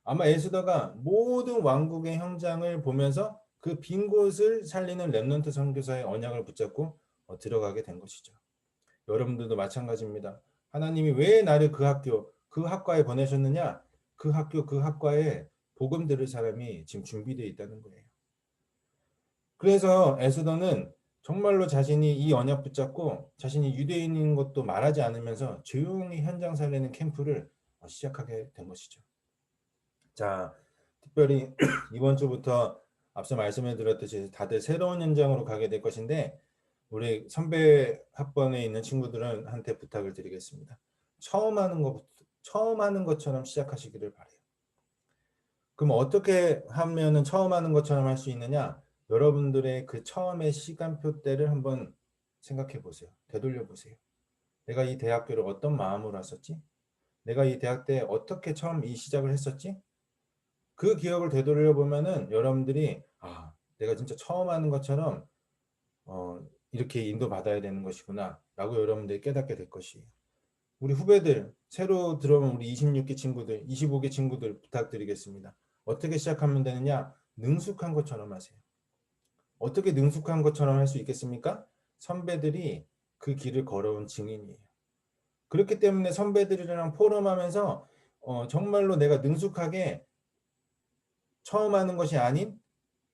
아마 에스더가 모든 왕국의 현장을 보면서 그 빈 곳을 살리는 렘넌트 선교사의 언약을 붙잡고 들어가게 된 것이죠. 여러분들도 마찬가지입니다. 하나님이 왜 나를 그 학교, 그 학과에 보내셨느냐? 그 학교, 그 학과에 복음 들을 사람이 지금 준비되어 있다는 거예요. 그래서 에스더는 정말로 자신이 이 언약 붙잡고 자신이 유대인인 것도 말하지 않으면서 조용히 현장 살리는 캠프를 시작하게 된 것이죠. 자, 특별히 이번 주부터 앞서 말씀을 드렸듯이 다들 새로운 현장으로 가게 될 것인데 우리 선배 학번에 있는 친구들은 한테 부탁을 드리겠습니다. 처음 하는 것처럼 시작하시기를 바래요. 그럼 어떻게 하면은 처음 하는 것처럼 할 수 있느냐? 여러분들의 그 처음의 시간표 때를 한번 생각해 보세요. 되돌려 보세요. 내가 이 대학교를 어떤 마음으로 왔었지? 내가 이 대학 때 어떻게 처음 이 시작을 했었지? 그 기억을 되돌려 보면은 여러분들이 아, 내가 진짜 처음 하는 것처럼 이렇게 인도받아야 되는 것이구나 라고 여러분들이 깨닫게 될 것이에요. 우리 후배들 새로 들어온 우리 26기 친구들 25기 친구들 부탁드리겠습니다. 어떻게 시작하면 되느냐? 능숙한 것처럼 하세요. 어떻게 능숙한 것처럼 할 수 있겠습니까? 선배들이 그 길을 걸어온 증인이에요. 그렇기 때문에 선배들이랑 포럼하면서 정말로 내가 능숙하게 처음 하는 것이 아닌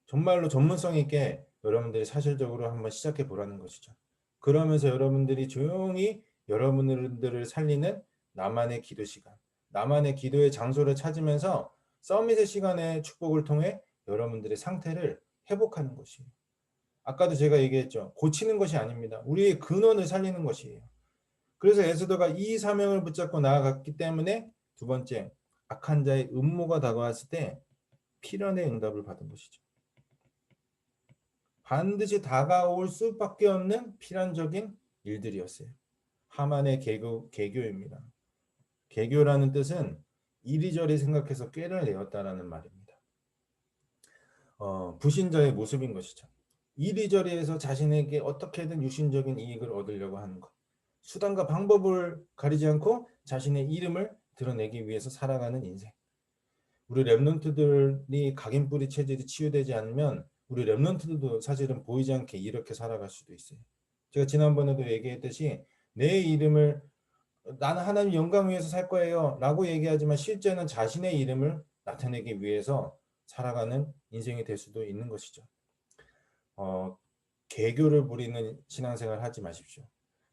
정말로 전문성 있게 여러분들이 사실적으로 한번 시작해 보라는 것이죠. 그러면서 여러분들이 조용히 여러분들을 살리는 나만의 기도 시간, 나만의 기도의 장소를 찾으면서 서밋의 시간의 축복을 통해 여러분들의 상태를 회복하는 것이에요. 아까도 제가 얘기했죠. 고치는 것이 아닙니다. 우리의 근원을 살리는 것이에요. 그래서 에스더가 이 사명을 붙잡고 나아갔기 때문에 두 번째, 악한 자의 음모가 다가왔을 때 필연의 응답을 받은 것이죠. 반드시 다가올 수밖에 없는 필연적인 일들이었어요. 하만의 개교입니다. 개교라는 뜻은 이리저리 생각해서 꾀를 내었다라는 말입니다. 부신자의 모습인 것이죠. 이리저리 해서 자신에게 어떻게든 유신적인 이익을 얻으려고 하는 것. 수단과 방법을 가리지 않고 자신의 이름을 드러내기 위해서 살아가는 인생. 우리 랩런트들이 각인뿌리 체질이 치유되지 않으면 우리 랩런트들도 사실은 보이지 않게 이렇게 살아갈 수도 있어요. 제가 지난번에도 얘기했듯이 내 이름을 나는 하나님 영광 위해서 살 거예요 라고 얘기하지만 실제는 자신의 이름을 나타내기 위해서 살아가는 인생이 될 수도 있는 것이죠. 개교를 부리는 신앙생활 하지 마십시오.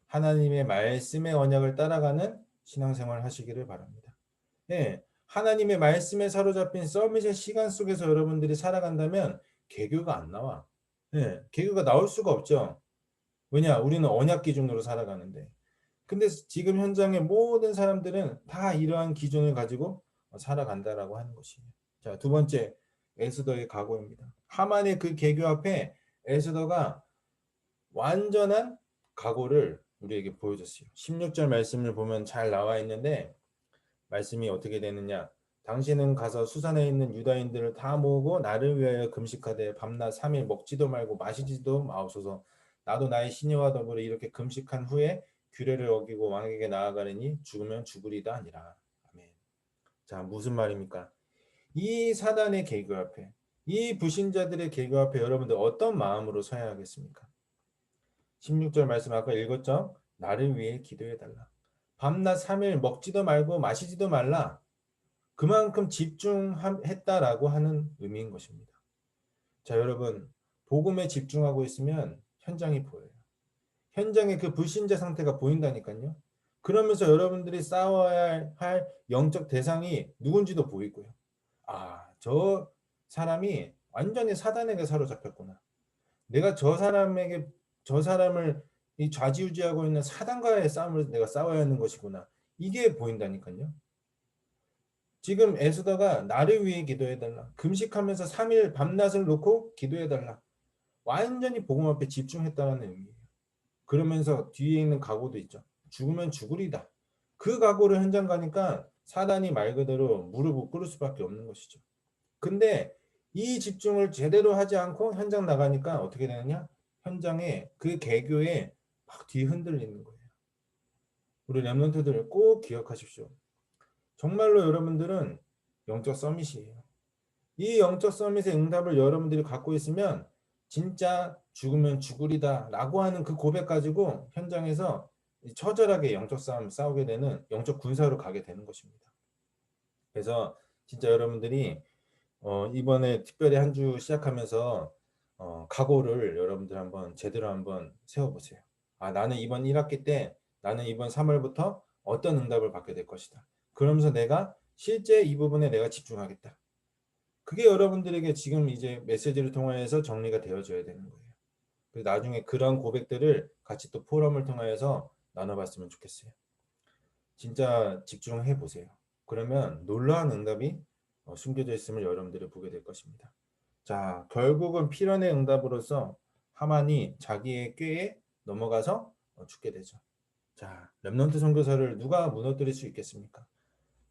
하나님의 말씀의 언약을 따라가는 신앙생활 하시기를 바랍니다. 네, 하나님의 말씀에 사로잡힌 서밋의 시간 속에서 여러분들이 살아간다면 개교가 안 나와. 네, 개교가 나올 수가 없죠. 왜냐? 우리는 언약 기준으로 살아가는데. 근데 지금 현장의 모든 사람들은 다 이러한 기준을 가지고 살아간다라고 하는 것이에요. 자, 두 번째, 에스더의 각오입니다. 하만의 그 개교 앞에 에스더가 완전한 각오를 우리에게 보여줬어요. 16절 말씀을 보면 잘 나와 있는데 말씀이 어떻게 되느냐? 당신은 가서 수산에 있는 유다인들을 다 모으고 나를 위하여 금식하되 밤낮 3일 먹지도 말고 마시지도 마옵소서. 나도 나의 시녀와 더불어 이렇게 금식한 후에 규례를 어기고 왕에게 나아가려니 죽으면 죽으리다 아니라. 아멘. 자, 무슨 말입니까? 이 사단의 계교 앞에, 이 불신자들의 계교 앞에 여러분들 어떤 마음으로 서야 하겠습니까? 16절 말씀 아까 읽었죠? 나를 위해 기도해달라. 밤낮 3일 먹지도 말고 마시지도 말라. 그만큼 집중했다라고 하는 의미인 것입니다. 자, 여러분, 복음에 집중하고 있으면 현장이 보여요. 현장의 그 불신자 상태가 보인다니까요. 그러면서 여러분들이 싸워야 할 영적 대상이 누군지도 보이고요. 아, 저 사람이 완전히 사단에게 사로잡혔구나. 내가 저 사람을 이 좌지우지하고 있는 사단과의 싸움을 내가 싸워야 하는 것이구나. 이게 보인다니까요. 지금 에스더가 나를 위해 기도해달라. 금식하면서 3일 밤낮을 놓고 기도해달라. 완전히 복음 앞에 집중했다는 의미예요. 그러면서 뒤에 있는 각오도 있죠. 죽으면 죽으리다. 그 각오를 현장 가니까 사단이 말 그대로 무릎을 꿇을 수밖에 없는 것이죠. 근데 이 집중을 제대로 하지 않고 현장 나가니까 어떻게 되느냐? 현장에 그 개교에 막 뒤흔들리는 거예요. 우리 랩런트들 꼭 기억하십시오. 정말로 여러분들은 영적 서밋이에요. 이 영적 서밋의 응답을 여러분들이 갖고 있으면 진짜 죽으면 죽으리다 라고 하는 그 고백 가지고 현장에서 처절하게 영적 싸움 싸우게 되는 영적 군사로 가게 되는 것입니다. 그래서 진짜 여러분들이 이번에 특별히 한 주 시작하면서 각오를 여러분들 한번 제대로 한번 세워보세요. 아, 나는 이번 1학기 때 나는 이번 3월부터 어떤 응답을 받게 될 것이다. 그러면서 내가 실제 이 부분에 내가 집중하겠다. 그게 여러분들에게 지금 이제 메시지를 통해서 정리가 되어져야 되는 거예요. 그래서 나중에 그런 고백들을 같이 또 포럼을 통해서 나눠봤으면 좋겠어요. 진짜 집중해 보세요. 그러면 놀라운 응답이 숨겨져 있음을 여러분들이 보게 될 것입니다. 자, 결국은 필연의 응답으로서 하만이 자기의 꾀에 넘어가서 죽게 되죠. 자, 렘넌트 선교사를 누가 무너뜨릴 수 있겠습니까?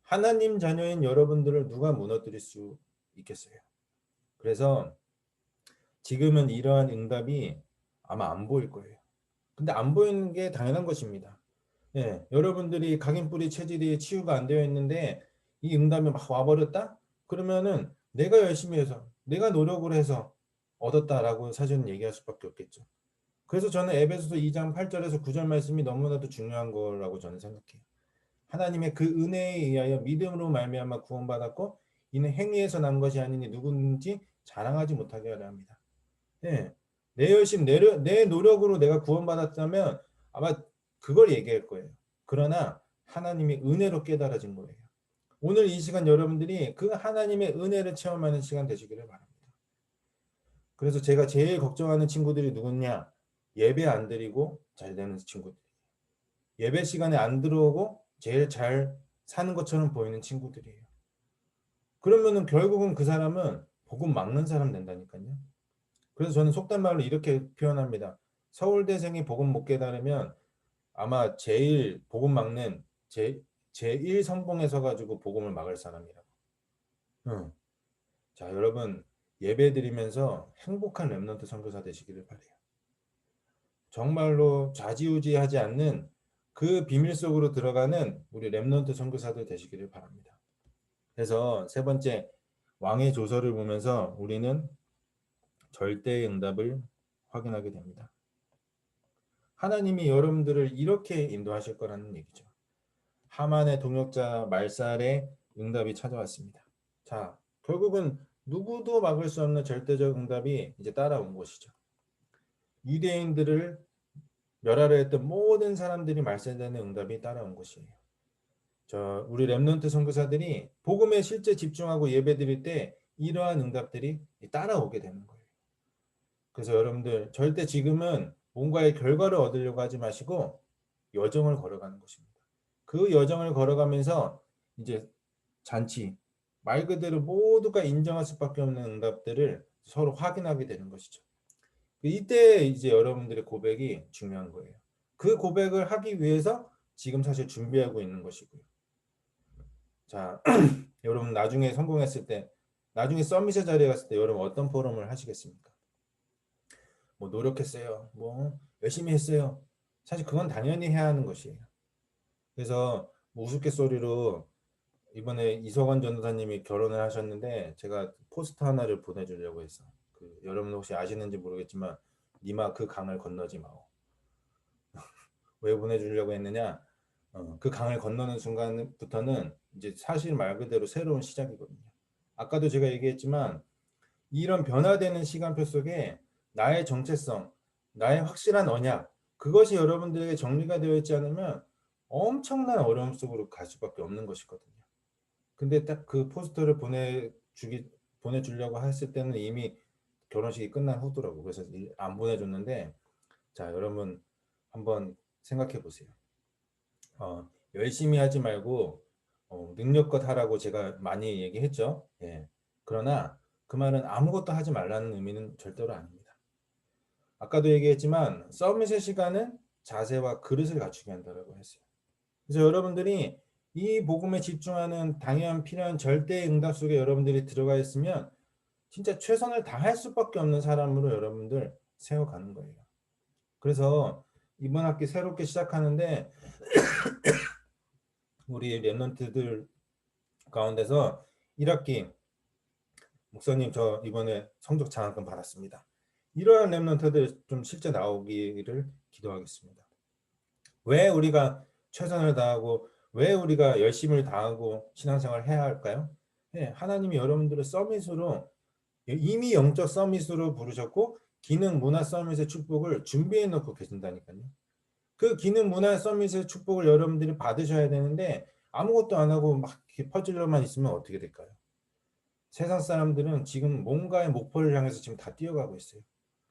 하나님 자녀인 여러분들을 누가 무너뜨릴 수 있겠어요? 그래서 지금은 이러한 응답이 아마 안 보일 거예요. 근데 안 보이는 게 당연한 것입니다. 예, 여러분들이 각인뿌리 체질이 치유가 안 되어 있는데 이 응답이 막 와버렸다? 그러면은 내가 열심히 해서 내가 노력을 해서 얻었다라고 사실은 얘기할 수밖에 없겠죠. 그래서 저는 에베소서 2장 8절에서 9절 말씀이 너무나도 중요한 거라고 저는 생각해요. 하나님의 그 은혜에 의하여 믿음으로 말미암아 구원받았고 이는 행위에서 난 것이 아니니 누구든지 자랑하지 못하게 하려 합니다. 예, 내 열심, 내 노력으로 내가 구원받았다면 아마 그걸 얘기할 거예요. 그러나 하나님의 은혜로 깨달아진 거예요. 오늘 이 시간 여러분들이 그 하나님의 은혜를 체험하는 시간 되시기를 바랍니다. 그래서 제가 제일 걱정하는 친구들이 누구냐? 예배 안 드리고 잘 되는 친구들. 예배 시간에 안 들어오고 제일 잘 사는 것처럼 보이는 친구들이에요. 그러면은 결국은 그 사람은 복음 막는 사람 된다니까요. 그래서 저는 속된 말로 이렇게 표현합니다. 서울대생이 복음 못 깨달으면 아마 제일 복음 막는 제1 선봉에 서가지고 복음을 막을 사람이라고. 응. 자, 여러분 예배 드리면서 행복한 렘넌트 선교사 되시기를 바래요. 정말로 좌지우지하지 않는 그 비밀 속으로 들어가는 우리 렘넌트 선교사들 되시기를 바랍니다. 그래서 세 번째 왕의 조서를 보면서 우리는 절대의 응답을 확인하게 됩니다. 하나님이 여러분들을 이렇게 인도하실 거라는 얘기죠. 하만의 동역자 말살의 응답이 찾아왔습니다. 자, 결국은 누구도 막을 수 없는 절대적 응답이 이제 따라온 것이죠. 유대인들을 멸하려 했던 모든 사람들이 말살되는 응답이 따라온 것이에요. 우리 렘넌트 선교사들이 복음에 실제 집중하고 예배드릴 때 이러한 응답들이 따라오게 되는 거예요. 그래서 여러분들 절대 지금은 뭔가의 결과를 얻으려고 하지 마시고 여정을 걸어가는 것입니다. 그 여정을 걸어가면서 이제 잔치, 말 그대로 모두가 인정할 수밖에 없는 응답들을 서로 확인하게 되는 것이죠. 이때 이제 여러분들의 고백이 중요한 거예요. 그 고백을 하기 위해서 지금 사실 준비하고 있는 것이고요. 자, 여러분 나중에 성공했을 때, 나중에 서밋의 자리에 갔을 때 여러분 어떤 포럼을 하시겠습니까? 뭐 노력했어요. 뭐 열심히 했어요. 사실 그건 당연히 해야 하는 것이에요. 그래서 뭐 우스갯소리로 이번에 이석원 전도사님이 결혼을 하셨는데 제가 포스터 하나를 보내주려고 했어. 여러분 혹시 아시는지 모르겠지만 니마 그 강을 건너지 마오. 왜 보내주려고 했느냐? 그 강을 건너는 순간부터는 이제 사실 말 그대로 새로운 시작이거든요. 아까도 제가 얘기했지만 이런 변화되는 시간표 속에 나의 정체성, 나의 확실한 언약, 그것이 여러분들에게 정리가 되어 있지 않으면 엄청난 어려움 속으로 갈 수밖에 없는 것이거든요. 근데 딱 그 포스터를 보내주려고 했을 때는 이미 결혼식이 끝난 후더라고. 그래서 안 보내줬는데, 자, 여러분 한번 생각해 보세요. 열심히 하지 말고 능력껏 하라고 제가 많이 얘기했죠. 예. 그러나 그 말은 아무것도 하지 말라는 의미는 절대로 아닙니다. 아까도 얘기했지만 서밋의 시간은 자세와 그릇을 갖추게 한다고 했어요. 그래서 여러분들이 이 복음에 집중하는 당연 필요한 절대 응답 속에 여러분들이 들어가 있으면 진짜 최선을 다할 수밖에 없는 사람으로 여러분들 세워가는 거예요. 그래서 이번 학기 새롭게 시작하는데 우리 랩런트들 가운데서 1학기 목사님 저 이번에 성적 장학금 받았습니다. 이러한 랩런트들 좀 실제 나오기를 기도하겠습니다. 왜 우리가 최선을 다하고 왜 우리가 열심을 다하고 신앙생활을 해야 할까요? 네, 하나님이 여러분들을 서밋으로 이미 영적 서밋으로 부르셨고 기능 문화 서밋의 축복을 준비해 놓고 계신다니까요. 그 기능 문화 서밋의 축복을 여러분들이 받으셔야 되는데 아무것도 안 하고 막 퍼즐로만 있으면 어떻게 될까요? 세상 사람들은 지금 뭔가의 목표를 향해서 지금 다 뛰어가고 있어요.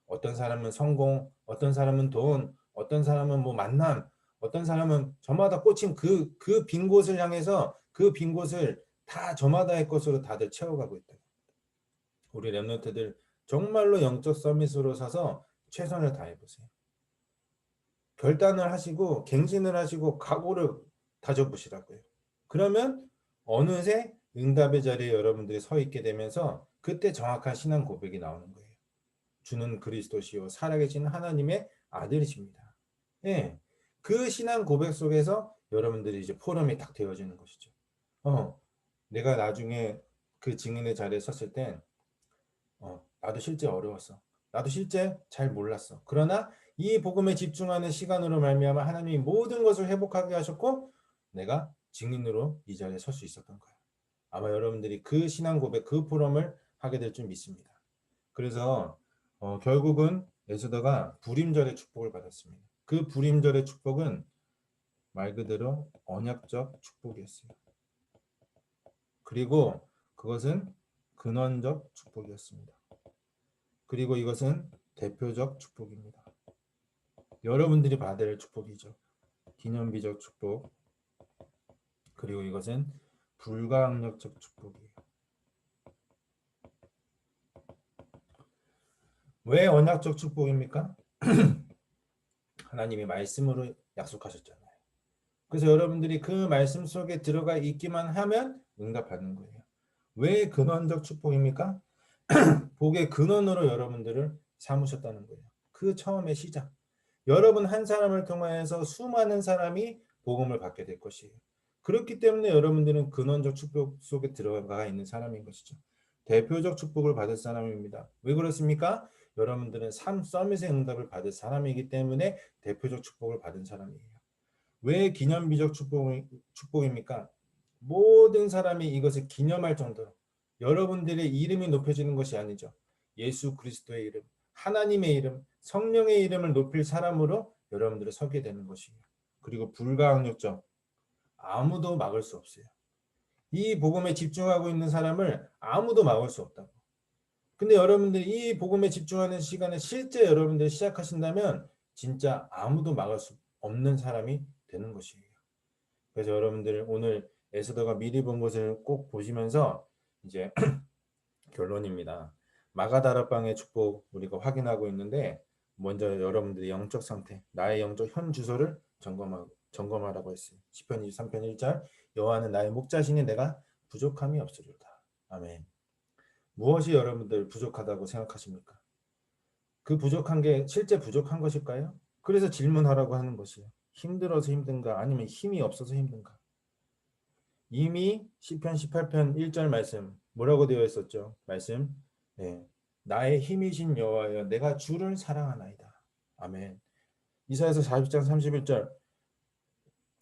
어떤 사람은 성공, 어떤 사람은 돈, 어떤 사람은 뭐 만남, 어떤 사람은 저마다 꽂힌 그 빈 곳을 향해서 그 빈 곳을 다 저마다의 것으로 다들 채워가고 있다. 우리 랩런트들 정말로 영적 서밋으로 서서 최선을 다해보세요. 결단을 하시고 갱신을 하시고 각오를 다져보시라고요. 그러면 어느새 응답의 자리에 여러분들이 서 있게 되면서 그때 정확한 신앙 고백이 나오는 거예요. 주는 그리스도시요 살아계신 하나님의 아들이십니다. 예, 그 신앙 고백 속에서 여러분들이 이제 포럼이 딱 되어지는 것이죠. 내가 나중에 그 증인의 자리에 섰을 땐 나도 실제 어려웠어. 나도 실제 잘 몰랐어. 그러나 이 복음에 집중하는 시간으로 말미암아 하나님이 모든 것을 회복하게 하셨고 내가 증인으로 이 자리에 설 수 있었던 거예요. 아마 여러분들이 그 신앙 고백, 그 포럼을 하게 될 줄 믿습니다. 그래서 결국은 에스더가 불임절의 축복을 받았습니다. 그 불임절의 축복은 말 그대로 언약적 축복이었어요. 그리고 그것은 근원적 축복이었습니다. 그리고 이것은 대표적 축복입니다. 여러분들이 받을 축복이죠. 기념비적 축복. 그리고 이것은 불가항력적 축복이에요. 왜 언약적 축복입니까? 하나님이 말씀으로 약속하셨잖아요. 그래서 여러분들이 그 말씀 속에 들어가 있기만 하면 응답받는 거예요. 왜 근원적 축복입니까? 복의 근원으로 여러분들을 삼으셨다는 거예요. 그 처음의 시작. 여러분 한 사람을 통하여서 수많은 사람이 복음을 받게 될 것이에요. 그렇기 때문에 여러분들은 근원적 축복 속에 들어가 있는 사람인 것이죠. 대표적 축복을 받을 사람입니다. 왜 그렇습니까? 여러분들은 삶 서밋의 응답을 받을 사람이기 때문에 대표적 축복을 받은 사람이에요. 왜 기념비적 축복입니까? 모든 사람이 이것을 기념할 정도로 여러분들의 이름이 높여지는 것이 아니죠. 예수 그리스도의 이름, 하나님의 이름, 성령의 이름을 높일 사람으로 여러분들을 서게 되는 것이에요. 그리고 불가항력적, 아무도 막을 수 없어요. 이 복음에 집중하고 있는 사람을 아무도 막을 수 없다고. 근데 여러분들이 이 복음에 집중하는 시간을 실제 여러분들이 시작하신다면 진짜 아무도 막을 수 없는 사람이 되는 것이에요. 그래서 여러분들 오늘 에스더가 미리 본 것을 꼭 보시면서 이제 결론입니다. 마가다락방의 축복 우리가 확인하고 있는데 먼저 여러분들의 영적 상태, 나의 영적 현 주소를 점검하라고 했어요. 시편 23편 1절 여호와는 나의 목자시니 내가 부족함이 없으리로다. 아멘. 무엇이 여러분들 부족하다고 생각하십니까? 그 부족한 게 실제 부족한 것일까요? 그래서 질문하라고 하는 것이에요. 힘들어서 힘든가 아니면 힘이 없어서 힘든가? 이미 시편 18편 1절 말씀 뭐라고 되어 있었죠? 말씀 네. 나의 힘이신 여호와여 내가 주를 사랑하나이다. 아멘. 이사야서 40장 31절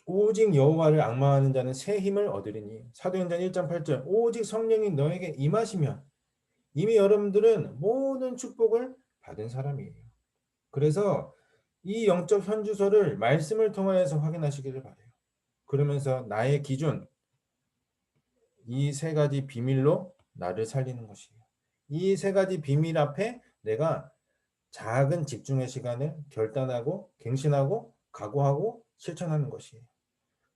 오직 여호와를 앙망하는 자는 새 힘을 얻으리니 사도행전 1장 8절 오직 성령이 너에게 임하시면 이미 여러분들은 모든 축복을 받은 사람이에요. 그래서 이 영적 현주소를 말씀을 통하여서 확인하시기를 바라요. 그러면서 나의 기준 이 세 가지 비밀로 나를 살리는 것이에요. 이 세 가지 비밀 앞에 내가 작은 집중의 시간을 결단하고 갱신하고 각오하고 실천하는 것이에요.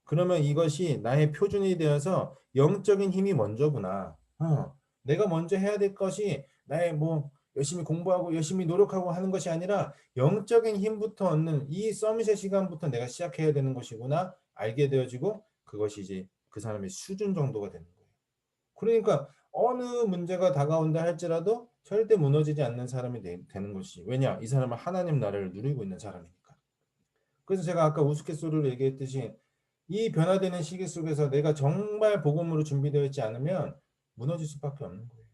그러면 이것이 나의 표준이 되어서 영적인 힘이 먼저구나. 내가 먼저 해야 될 것이 나의 뭐 열심히 공부하고 열심히 노력하고 하는 것이 아니라 영적인 힘부터 얻는 이 서밋의 시간부터 내가 시작해야 되는 것이구나 알게 되어지고 그것이 이제 그 사람의 수준 정도가 되는 거예요. 그러니까 어느 문제가 다가온다 할지라도 절대 무너지지 않는 사람이 되는 것이지. 왜냐? 이 사람은 하나님 나라를 누리고 있는 사람이니까. 그래서 제가 아까 우스갯소리로 얘기했듯이 이 변화되는 시기 속에서 내가 정말 복음으로 준비되어 있지 않으면 무너질 수밖에 없는 거예요.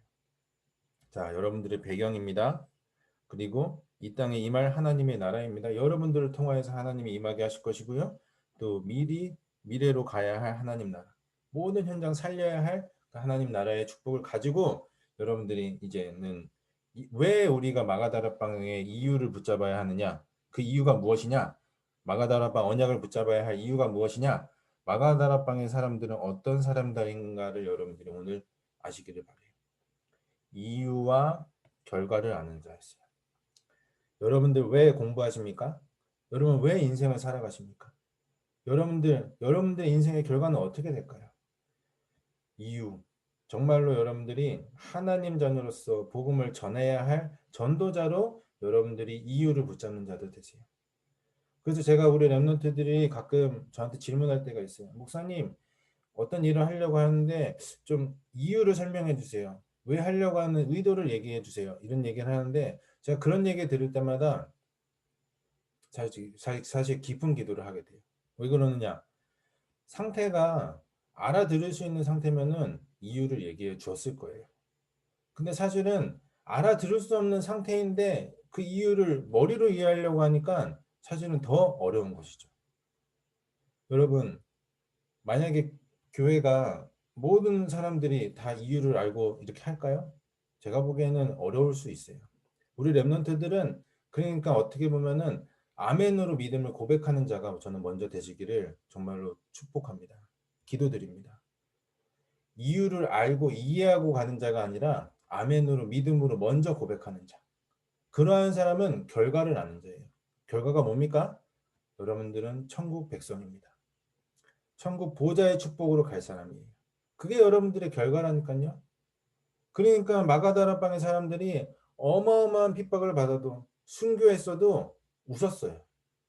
자, 여러분들의 배경입니다. 그리고 이 땅에 임할 하나님의 나라입니다. 여러분들을 통하여서 하나님이 임하게 하실 것이고요. 또 미래로 가야 할 하나님 나라. 모든 현장 살려야 할 그 하나님 나라의 축복을 가지고 여러분들이 이제는 왜 우리가 마가다락방의 이유를 붙잡아야 하느냐? 그 이유가 무엇이냐? 마가다락방 언약을 붙잡아야 할 이유가 무엇이냐? 마가다락방의 사람들은 어떤 사람들인가를 여러분들이 오늘 아시기를 바래요. 이유와 결과를 아는 자였어요. 여러분들 왜 공부하십니까? 여러분 왜 인생을 살아가십니까? 여러분들 인생의 결과는 어떻게 될까요? 이유. 정말로 여러분들이 하나님 자녀로서 복음을 전해야 할 전도자로 여러분들이 이유를 붙잡는 자들 되세요. 그래서 제가 우리 랩런트들이 가끔 저한테 질문할 때가 있어요. 목사님, 어떤 일을 하려고 하는데 좀 이유를 설명해 주세요. 왜 하려고 하는 의도를 얘기해 주세요. 이런 얘기를 하는데 제가 그런 얘기 들을 때마다 사실 깊은 기도를 하게 돼요. 왜 그러느냐? 상태가 알아들을 수 있는 상태면은 이유를 얘기해 주었을 거예요. 근데 사실은 알아들을 수 없는 상태인데 그 이유를 머리로 이해하려고 하니까 사실은 더 어려운 것이죠. 여러분, 만약에 교회가 모든 사람들이 다 이유를 알고 이렇게 할까요? 제가 보기에는 어려울 수 있어요. 우리 랩런트들은 그러니까 어떻게 보면은 아멘으로 믿음을 고백하는 자가 저는 먼저 되시기를 정말로 축복합니다. 기도드립니다. 이유를 알고 이해하고 가는 자가 아니라 아멘으로 믿음으로 먼저 고백하는 자. 그러한 사람은 결과를 아는 자예요. 결과가 뭡니까? 여러분들은 천국 백성입니다. 천국 보좌의 축복으로 갈 사람이에요. 그게 여러분들의 결과라니까요. 그러니까 마가다락방의 사람들이 어마어마한 핍박을 받아도 순교했어도 웃었어요.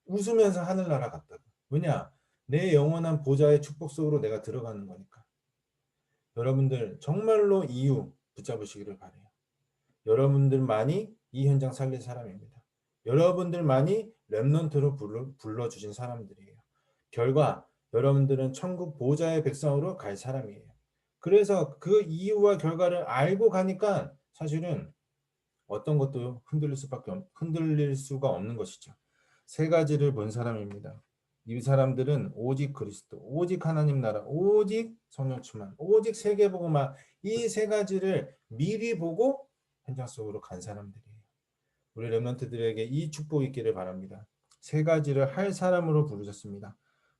웃으면서 하늘나라 갔다고. 왜냐? 내 영원한 보좌의 축복 속으로 내가 들어가는 거니까. 여러분들 정말로 이유 붙잡으시기를 바래요. 여러분들만이 이 현장 살릴 사람입니다. 여러분들만이 렘넌트로 불러주신 사람들이에요. 결과 여러분들은 천국 보좌의 백성으로 갈 사람이에요. 그래서 그 이유와 결과를 알고 가니까 사실은 어떤 것도 흔들릴 수가 없는 것이죠. 세 가지를 본 사람입니다. 이 사람들은 오직 그리스도, 오직 하나님 나라, 오직 성령 충만, 오직 세계복음화 이 세 가지를 미리 보고 현장 속으로 간 사람들이에요. 우리 렘넌트들에게 이 축복이 있기를 바랍니다. 세 가지를 할 사람으로 부르셨습니다.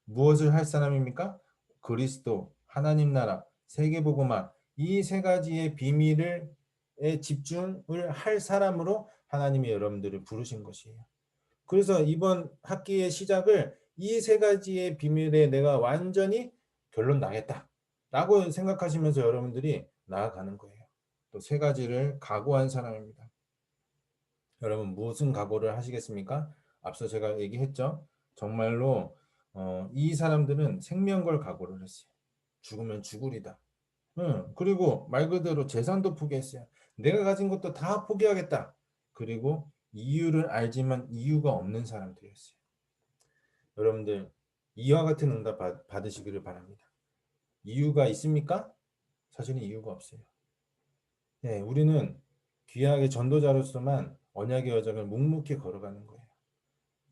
무엇을 할 사람입니까? 그리스도, 하나님 나라, 세계복음화 이 세 가지의 비밀을 집중을 할 사람으로 하나님이 여러분들을 부르신 것이에요. 그래서 이번 학기의 시작을 이 세 가지의 비밀에 내가 완전히 결론 나겠다 라고 생각하시면서 여러분들이 나아가는 거예요. 또 세 가지를 각오한 사람입니다. 여러분 무슨 각오를 하시겠습니까? 앞서 제가 얘기했죠. 정말로 이 사람들은 생명 걸 각오를 했어요. 죽으면 죽으리다. 그리고 말 그대로 재산도 포기했어요. 내가 가진 것도 다 포기하겠다. 그리고 이유를 알지만 이유가 없는 사람들이었어요. 여러분들 이와 같은 응답 받으시기를 바랍니다. 이유가 있습니까? 사실은 이유가 없어요. 네, 우리는 귀하게 전도자로서만 언약의 여정을 묵묵히 걸어가는 거예요.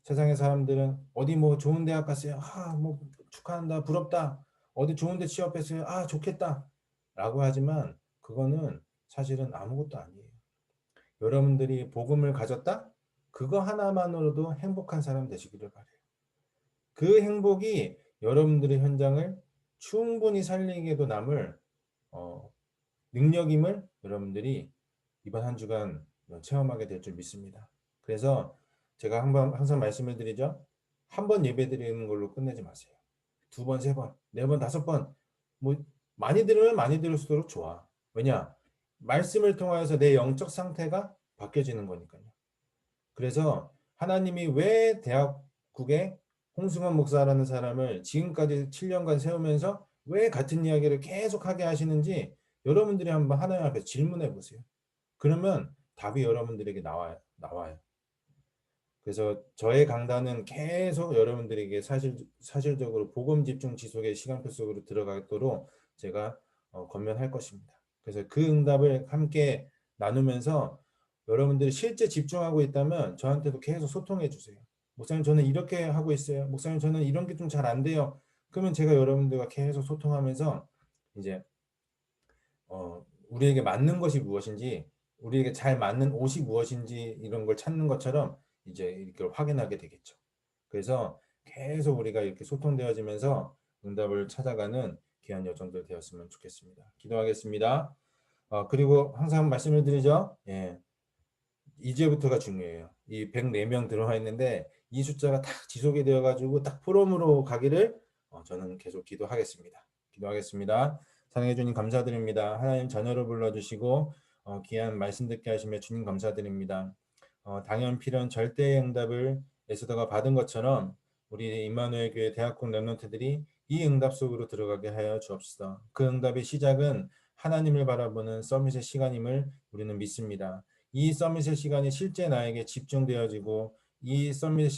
세상의 사람들은 어디 뭐 좋은 대학 갔어요. 뭐 축하한다. 부럽다. 어디 좋은 데 취업했어요. 좋겠다. 라고 하지만 그거는 사실은 아무것도 아니에요. 여러분들이 복음을 가졌다? 그거 하나만으로도 행복한 사람 되시기를 바래요. 그 행복이 여러분들의 현장을 충분히 살리게도 남을 능력임을 여러분들이 이번 한 주간 체험하게 될 줄 믿습니다. 그래서 제가 항상 말씀을 드리죠. 한 번 예배 드리는 걸로 끝내지 마세요. 두 번, 세 번, 네 번, 다섯 번, 뭐 많이 들으면 많이 들을수록 좋아. 왜냐? 말씀을 통하여서 내 영적 상태가 바뀌어지는 거니까요. 그래서 하나님이 왜 대학국에 홍승원 목사라는 사람을 지금까지 7년간 세우면서 왜 같은 이야기를 계속 하게 하시는지 여러분들이 한번 하나님 앞에 질문해 보세요. 그러면 답이 여러분들에게 나와요. 그래서 저의 강단은 계속 여러분들에게 사실적으로 복음 집중 지속의 시간표 속으로 들어가도록 제가 권면할 것입니다. 그래서 그 응답을 함께 나누면서 여러분들이 실제 집중하고 있다면 저한테도 계속 소통해 주세요. 목사님 저는 이렇게 하고 있어요. 목사님 저는 이런 게 좀 잘 안 돼요. 그러면 제가 여러분들과 계속 소통하면서 이제 우리에게 맞는 것이 무엇인지, 우리에게 잘 맞는 옷이 무엇인지 이런 걸 찾는 것처럼 이제 이렇게 확인하게 되겠죠. 그래서 계속 우리가 이렇게 소통되어지면서 응답을 찾아가는 귀한 여정들 되었으면 좋겠습니다. 기도하겠습니다. 그리고 항상 말씀을 드리죠. 예, 이제부터가 중요해요. 이 104명 들어와 있는데 이 숫자가 딱 지속이 되어가지고 딱 포럼으로 가기를 저는 계속 기도하겠습니다. 기도하겠습니다. 사랑해 주님 감사드립니다. 하나님 자녀로 불러주시고 귀한 말씀 듣게 하시며 주님 감사드립니다. 당연 필연 절대의 응답을 에스더가 받은 것처럼 우리 임마누엘 교회 대학국 렘넌트들이 이 응답 속으로 들어가게 하여 주옵소서. 그 응답의 시작은 하나님을 바라보는 서밋의 시간임을 우리는 믿습니다. 이 서밋의 시간이 실제 나에게 집중되어지고 이 서밋의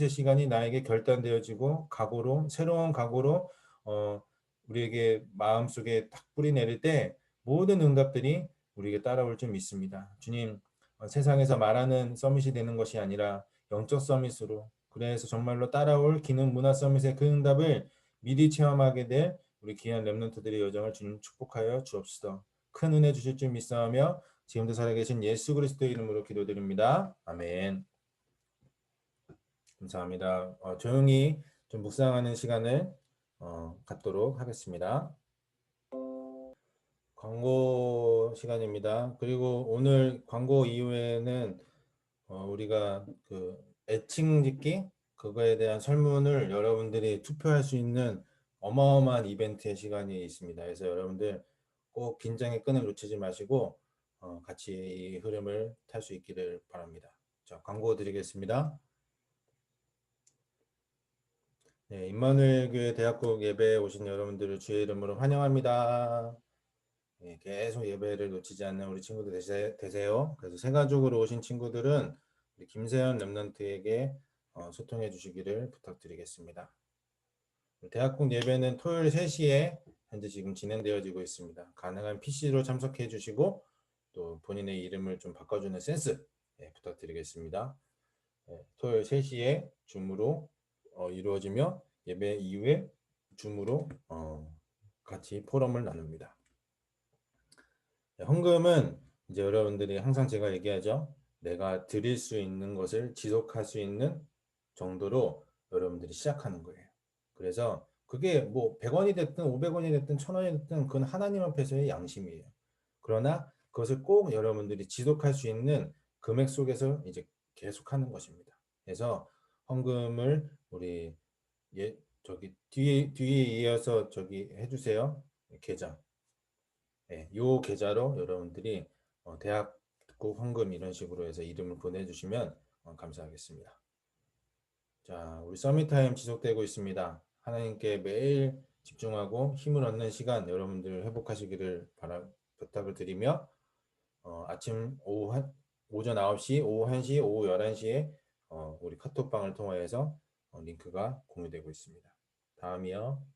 시간이 나에게 결단되어지고 새로운 각오로 우리에게 마음속에 탁 뿌리 내릴 때 모든 응답들이 우리에게 따라올 줄 믿습니다. 주님, 세상에서 말하는 서밋이 되는 것이 아니라 영적 서밋으로 그래서 정말로 따라올 기능 문화 서밋의 그 응답을 미리 체험하게 될 우리 귀한 렘넌트들의 여정을 주님 축복하여 주옵소서. 큰 은혜 주실 줄 믿사오며 지금도 살아계신 예수 그리스도의 이름으로 기도드립니다. 아멘. 감사합니다. 조용히 좀 묵상하는 시간을 갖도록 하겠습니다. 광고 시간입니다. 그리고 오늘 광고 이후에는 우리가 그 애칭 짓기 그거에 대한 설문을 여러분들이 투표할 수 있는 어마어마한 이벤트의 시간이 있습니다. 그래서 여러분들 꼭 긴장의 끈을 놓치지 마시고 같이 이 흐름을 탈 수 있기를 바랍니다. 자, 광고 드리겠습니다. 네, 임마누엘 교회 대학국 예배에 오신 여러분들을 주의 이름으로 환영합니다. 네, 계속 예배를 놓치지 않는 우리 친구들 되세요. 그래서 세가족으로 오신 친구들은 우리 김세현 렘넌트에게 소통해 주시기를 부탁드리겠습니다. 대학국 예배는 토요일 3시에 현재 지금 진행되어지고 있습니다. 가능한 PC로 참석해 주시고 또 본인의 이름을 좀 바꿔주는 센스 부탁드리겠습니다. 토요일 3시에 줌으로 이루어지며 예배 이후에 줌으로 같이 포럼을 나눕니다. 헌금은 이제 여러분들이 항상 제가 얘기하죠. 내가 드릴 수 있는 것을 지속할 수 있는 정도로 여러분들이 시작하는 거예요. 그래서 그게 뭐 100원이 됐든 500원이 됐든 1000원이 됐든 그건 하나님 앞에서의 양심이에요. 그러나 그것을 꼭 여러분들이 지속할 수 있는 금액 속에서 이제 계속하는 것입니다. 그래서 헌금을 우리 뒤에 이어서 해주세요. 계좌. 네, 요 계좌로 여러분들이 대학국 헌금 이런 식으로 해서 이름을 보내주시면 감사하겠습니다. 자, 우리 서밋타임 지속되고 있습니다. 하나님께 매일 집중하고 힘을 얻는 시간 여러분들 회복하시기를 부탁을 드리며 오전 9시, 오후 1시, 오후 11시에 우리 카톡방을 통하여서 링크가 공유되고 있습니다. 다음이요.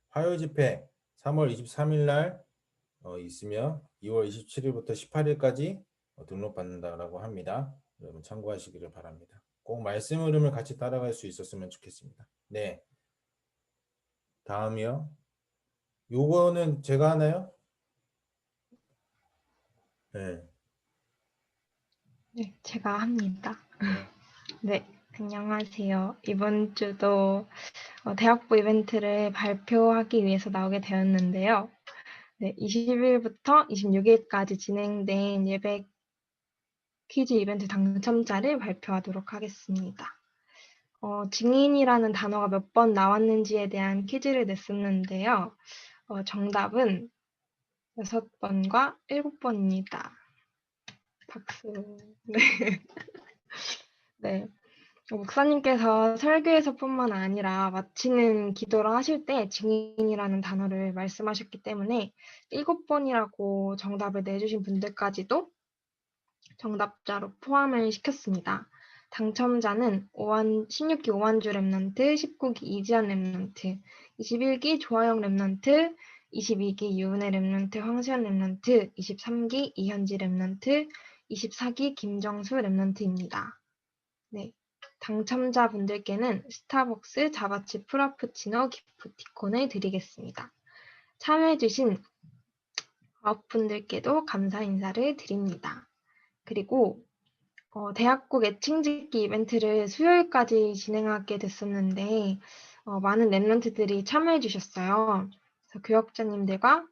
화요 집회 3월 23일 날 있으며 2월 27일부터 18일까지 등록받는다라고 합니다. 여러분 참고하시기를 바랍니다. 꼭 말씀 흐름을 같이 따라갈 수 있었으면 좋겠습니다. 네, 다음이요. 요거는 제가 하나요? 네. 네, 제가 합니다. 네. 네, 안녕하세요. 이번 주도 대학부 이벤트를 발표하기 위해서 나오게 되었는데요. 네, 20일부터 26일까지 진행된 예배 퀴즈 이벤트 당첨자를 발표하도록 하겠습니다. 증인이라는 단어가 몇 번 나왔는지에 대한 퀴즈를 냈었는데요. 정답은 6번과 7번입니다. 박수. 네. 네. 목사님께서 설교에서뿐만 아니라 마치는 기도를 하실 때 증인이라는 단어를 말씀하셨기 때문에 7번이라고 정답을 내주신 분들까지도 정답자로 포함을 시켰습니다. 당첨자는 16기 오한주 랩넌트, 19기 이지연 랩넌트, 21기 조아영 랩넌트, 22기 유은혜 랩넌트, 황수연 랩넌트, 23기 이현지 랩넌트, 24기 김정수 랩넌트입니다. 네. 당첨자분들께는 스타벅스 자바치 프라푸치노 기프티콘을 드리겠습니다. 참여해주신 9분들께도 감사 인사를 드립니다. 그리고 대학국 애칭 짓기 이벤트를 수요일까지 진행하게 됐었는데 많은 랩런트들이 참여해 주셨어요. 그래서 교역자님들과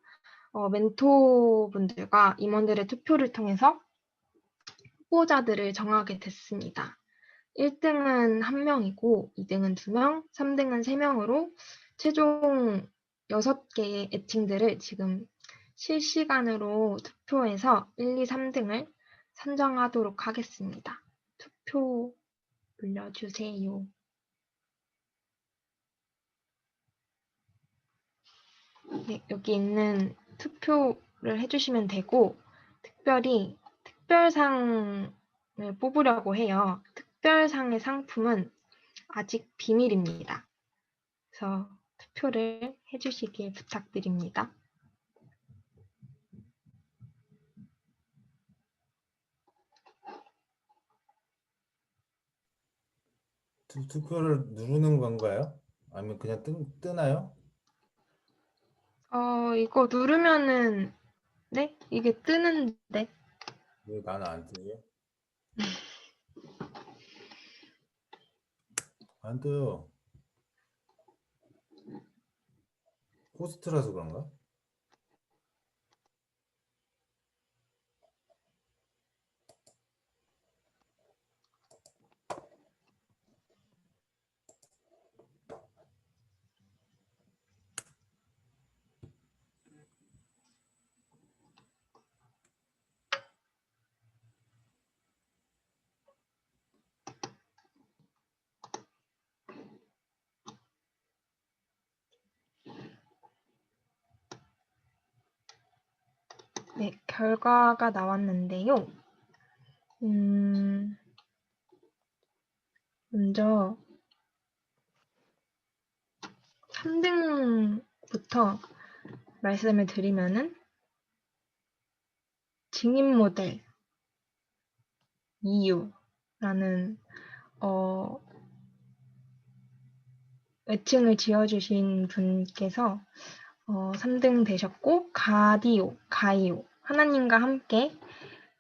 멘토분들과 임원들의 투표를 통해서 후보자들을 정하게 됐습니다. 1등은 1명이고 2등은 2명, 3등은 3명으로 최종 6개의 애칭들을 지금 실시간으로 투표해서 1, 2, 3등을 선정하도록 하겠습니다. 투표 눌러주세요. 네, 여기 있는 투표를 해주시면 되고 특별히 특별상을 뽑으려고 해요. 특별상의 상품은 아직 비밀입니다. 그래서 투표를 해주시길 부탁드립니다. 투표를 누르는 건가요? 아니면 그냥 뜨나요? 이거 누르면은 네? 이게 뜨는데 왜 나는 안 뜨지? 안 떠요. 호스트라서 그런가? 네, 결과가 나왔는데요. 먼저 3등부터 말씀을 드리면은 증인 모델 이유라는 애칭을 지어주신 분께서 3등 되셨고 가이오 하나님과 함께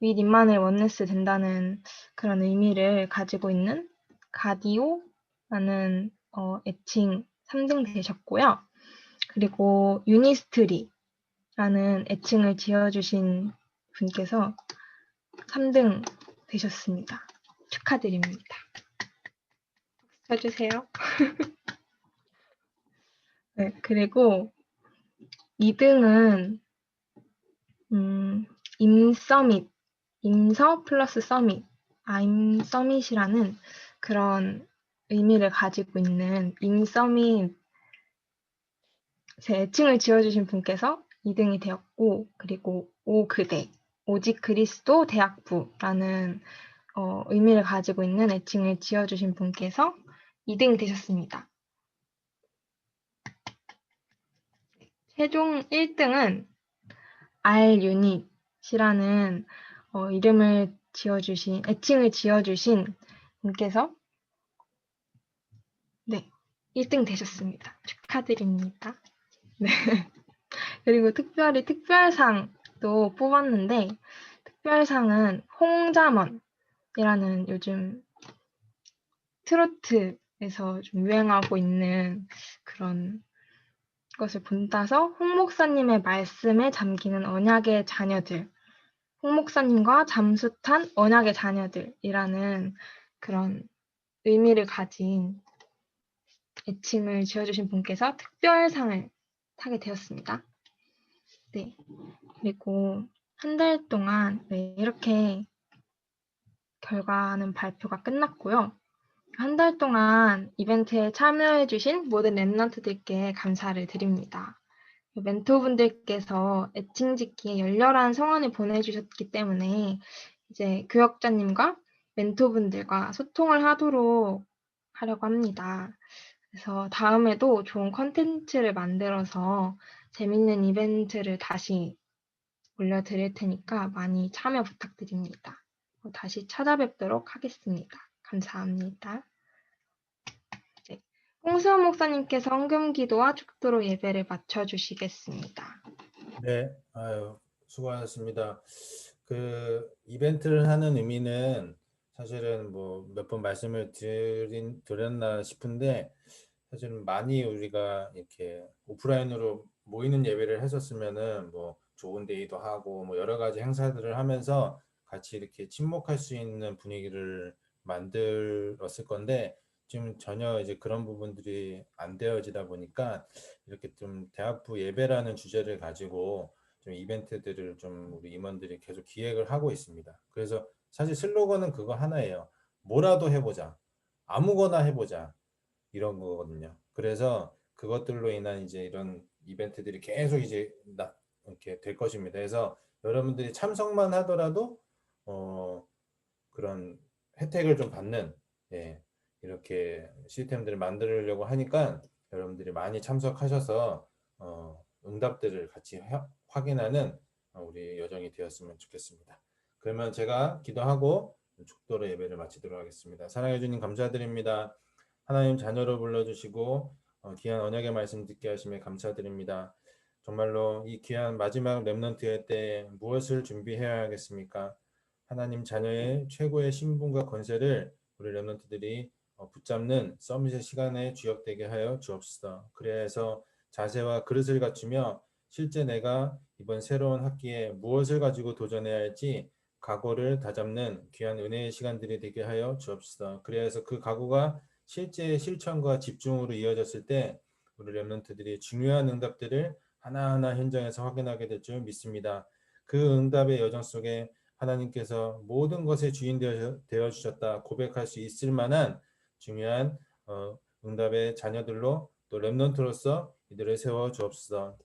윗 임마누엘 원네스 된다는 그런 의미를 가지고 있는 가디오라는 애칭 3등 되셨고요. 그리고 유니스트리라는 애칭을 지어주신 분께서 3등 되셨습니다. 축하드립니다. 쳐주세요. 네, 그리고 2등은 임서밋, 임서 플러스 서밋, 임서밋이라는 그런 의미를 가지고 있는 임서밋 제 애칭을 지어주신 분께서 2등이 되었고, 그리고 오그대, 오직 그리스도 대학부라는 의미를 가지고 있는 애칭을 지어주신 분께서 2등이 되셨습니다. 최종 1등은 R유닛이라는 이름을 지어주신, 애칭을 지어주신 분께서 네, 1등 되셨습니다. 축하드립니다. 네. 그리고 특별히 특별상도 뽑았는데 특별상은 홍자먼이라는 요즘 트로트에서 좀 유행하고 있는 그런 것을 본따서 홍 목사님의 말씀에 잠기는 언약의 자녀들, 홍 목사님과 잠수탄 언약의 자녀들이라는 그런 의미를 가진 애칭을 지어주신 분께서 특별상을 타게 되었습니다. 네. 그리고 한 달 동안 이렇게 결과는 발표가 끝났고요. 한 달 동안 이벤트에 참여해주신 모든 랩런트들께 감사를 드립니다. 멘토분들께서 애칭 짓기에 열렬한 성원을 보내주셨기 때문에 이제 교역자님과 멘토분들과 소통을 하도록 하려고 합니다. 그래서 다음에도 좋은 컨텐츠를 만들어서 재밌는 이벤트를 다시 올려드릴 테니까 많이 참여 부탁드립니다. 다시 찾아뵙도록 하겠습니다. 감사합니다. 네, 홍수원 목사님께서 헌금기도와 축도로 예배를 마쳐주시겠습니다. 네, 아유, 수고하셨습니다. 그 이벤트를 하는 의미는 사실은 뭐 몇 번 말씀을 드렸나 싶은데 사실은 많이 우리가 이렇게 오프라인으로 모이는 예배를 했었으면은 뭐 좋은 데이도 하고 뭐 여러 가지 행사들을 하면서 같이 이렇게 친목할 수 있는 분위기를 만들었을 건데 지금 전혀 이제 그런 부분들이 안 되어지다 보니까 이렇게 좀 대학부 예배라는 주제를 가지고 좀 이벤트들을 좀 우리 임원들이 계속 기획을 하고 있습니다. 그래서 사실 슬로건은 그거 하나예요. 뭐라도 해보자. 아무거나 해보자. 이런 거거든요. 그래서 그것들로 인한 이제 이런 이벤트들이 계속 이제 이렇게 될 것입니다. 그래서 여러분들이 참석만 하더라도 그런 혜택을 좀 받는 예, 이렇게 시스템들을 만들려고 하니까 여러분들이 많이 참석하셔서 응답들을 같이 확인하는 우리 여정이 되었으면 좋겠습니다. 그러면 제가 기도하고 축도로 예배를 마치도록 하겠습니다. 사랑해 주님 감사드립니다. 하나님 자녀로 불러주시고 귀한 언약의 말씀 듣게 하심에 감사드립니다. 정말로 이 귀한 마지막 렘넌트의 때 무엇을 준비해야 하겠습니까? 하나님 자녀의 최고의 신분과 권세를 우리 렘넌트들이 붙잡는 서밋의 시간에 주역되게 하여 주옵소서. 그래서 자세와 그릇을 갖추며 실제 내가 이번 새로운 학기에 무엇을 가지고 도전해야 할지 각오를 다잡는 귀한 은혜의 시간들이 되게 하여 주옵소서. 그래서 그 각오가 실제 실천과 집중으로 이어졌을 때 우리 렘넌트들이 중요한 응답들을 하나하나 현장에서 확인하게 될 줄 믿습니다. 그 응답의 여정 속에 하나님께서 모든 것의 주인 되어 주셨다 고백할 수 있을 만한 중요한 응답의 자녀들로 또 렘넌트로서 이들을 세워 주옵소서.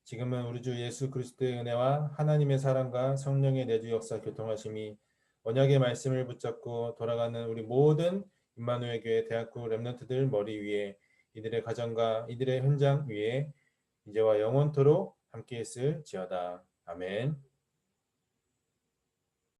지금은 우리 주 예수 그리스도의 은혜와 하나님의 사랑과 성령의 내주 역사 교통하심이 언약의 말씀을 붙잡고 돌아가는 우리 모든 임마누엘 교회 대학교 렘넌트들 머리 위에 이들의 가정과 이들의 현장 위에 이제와 영원토록 함께 있을지어다. 아멘.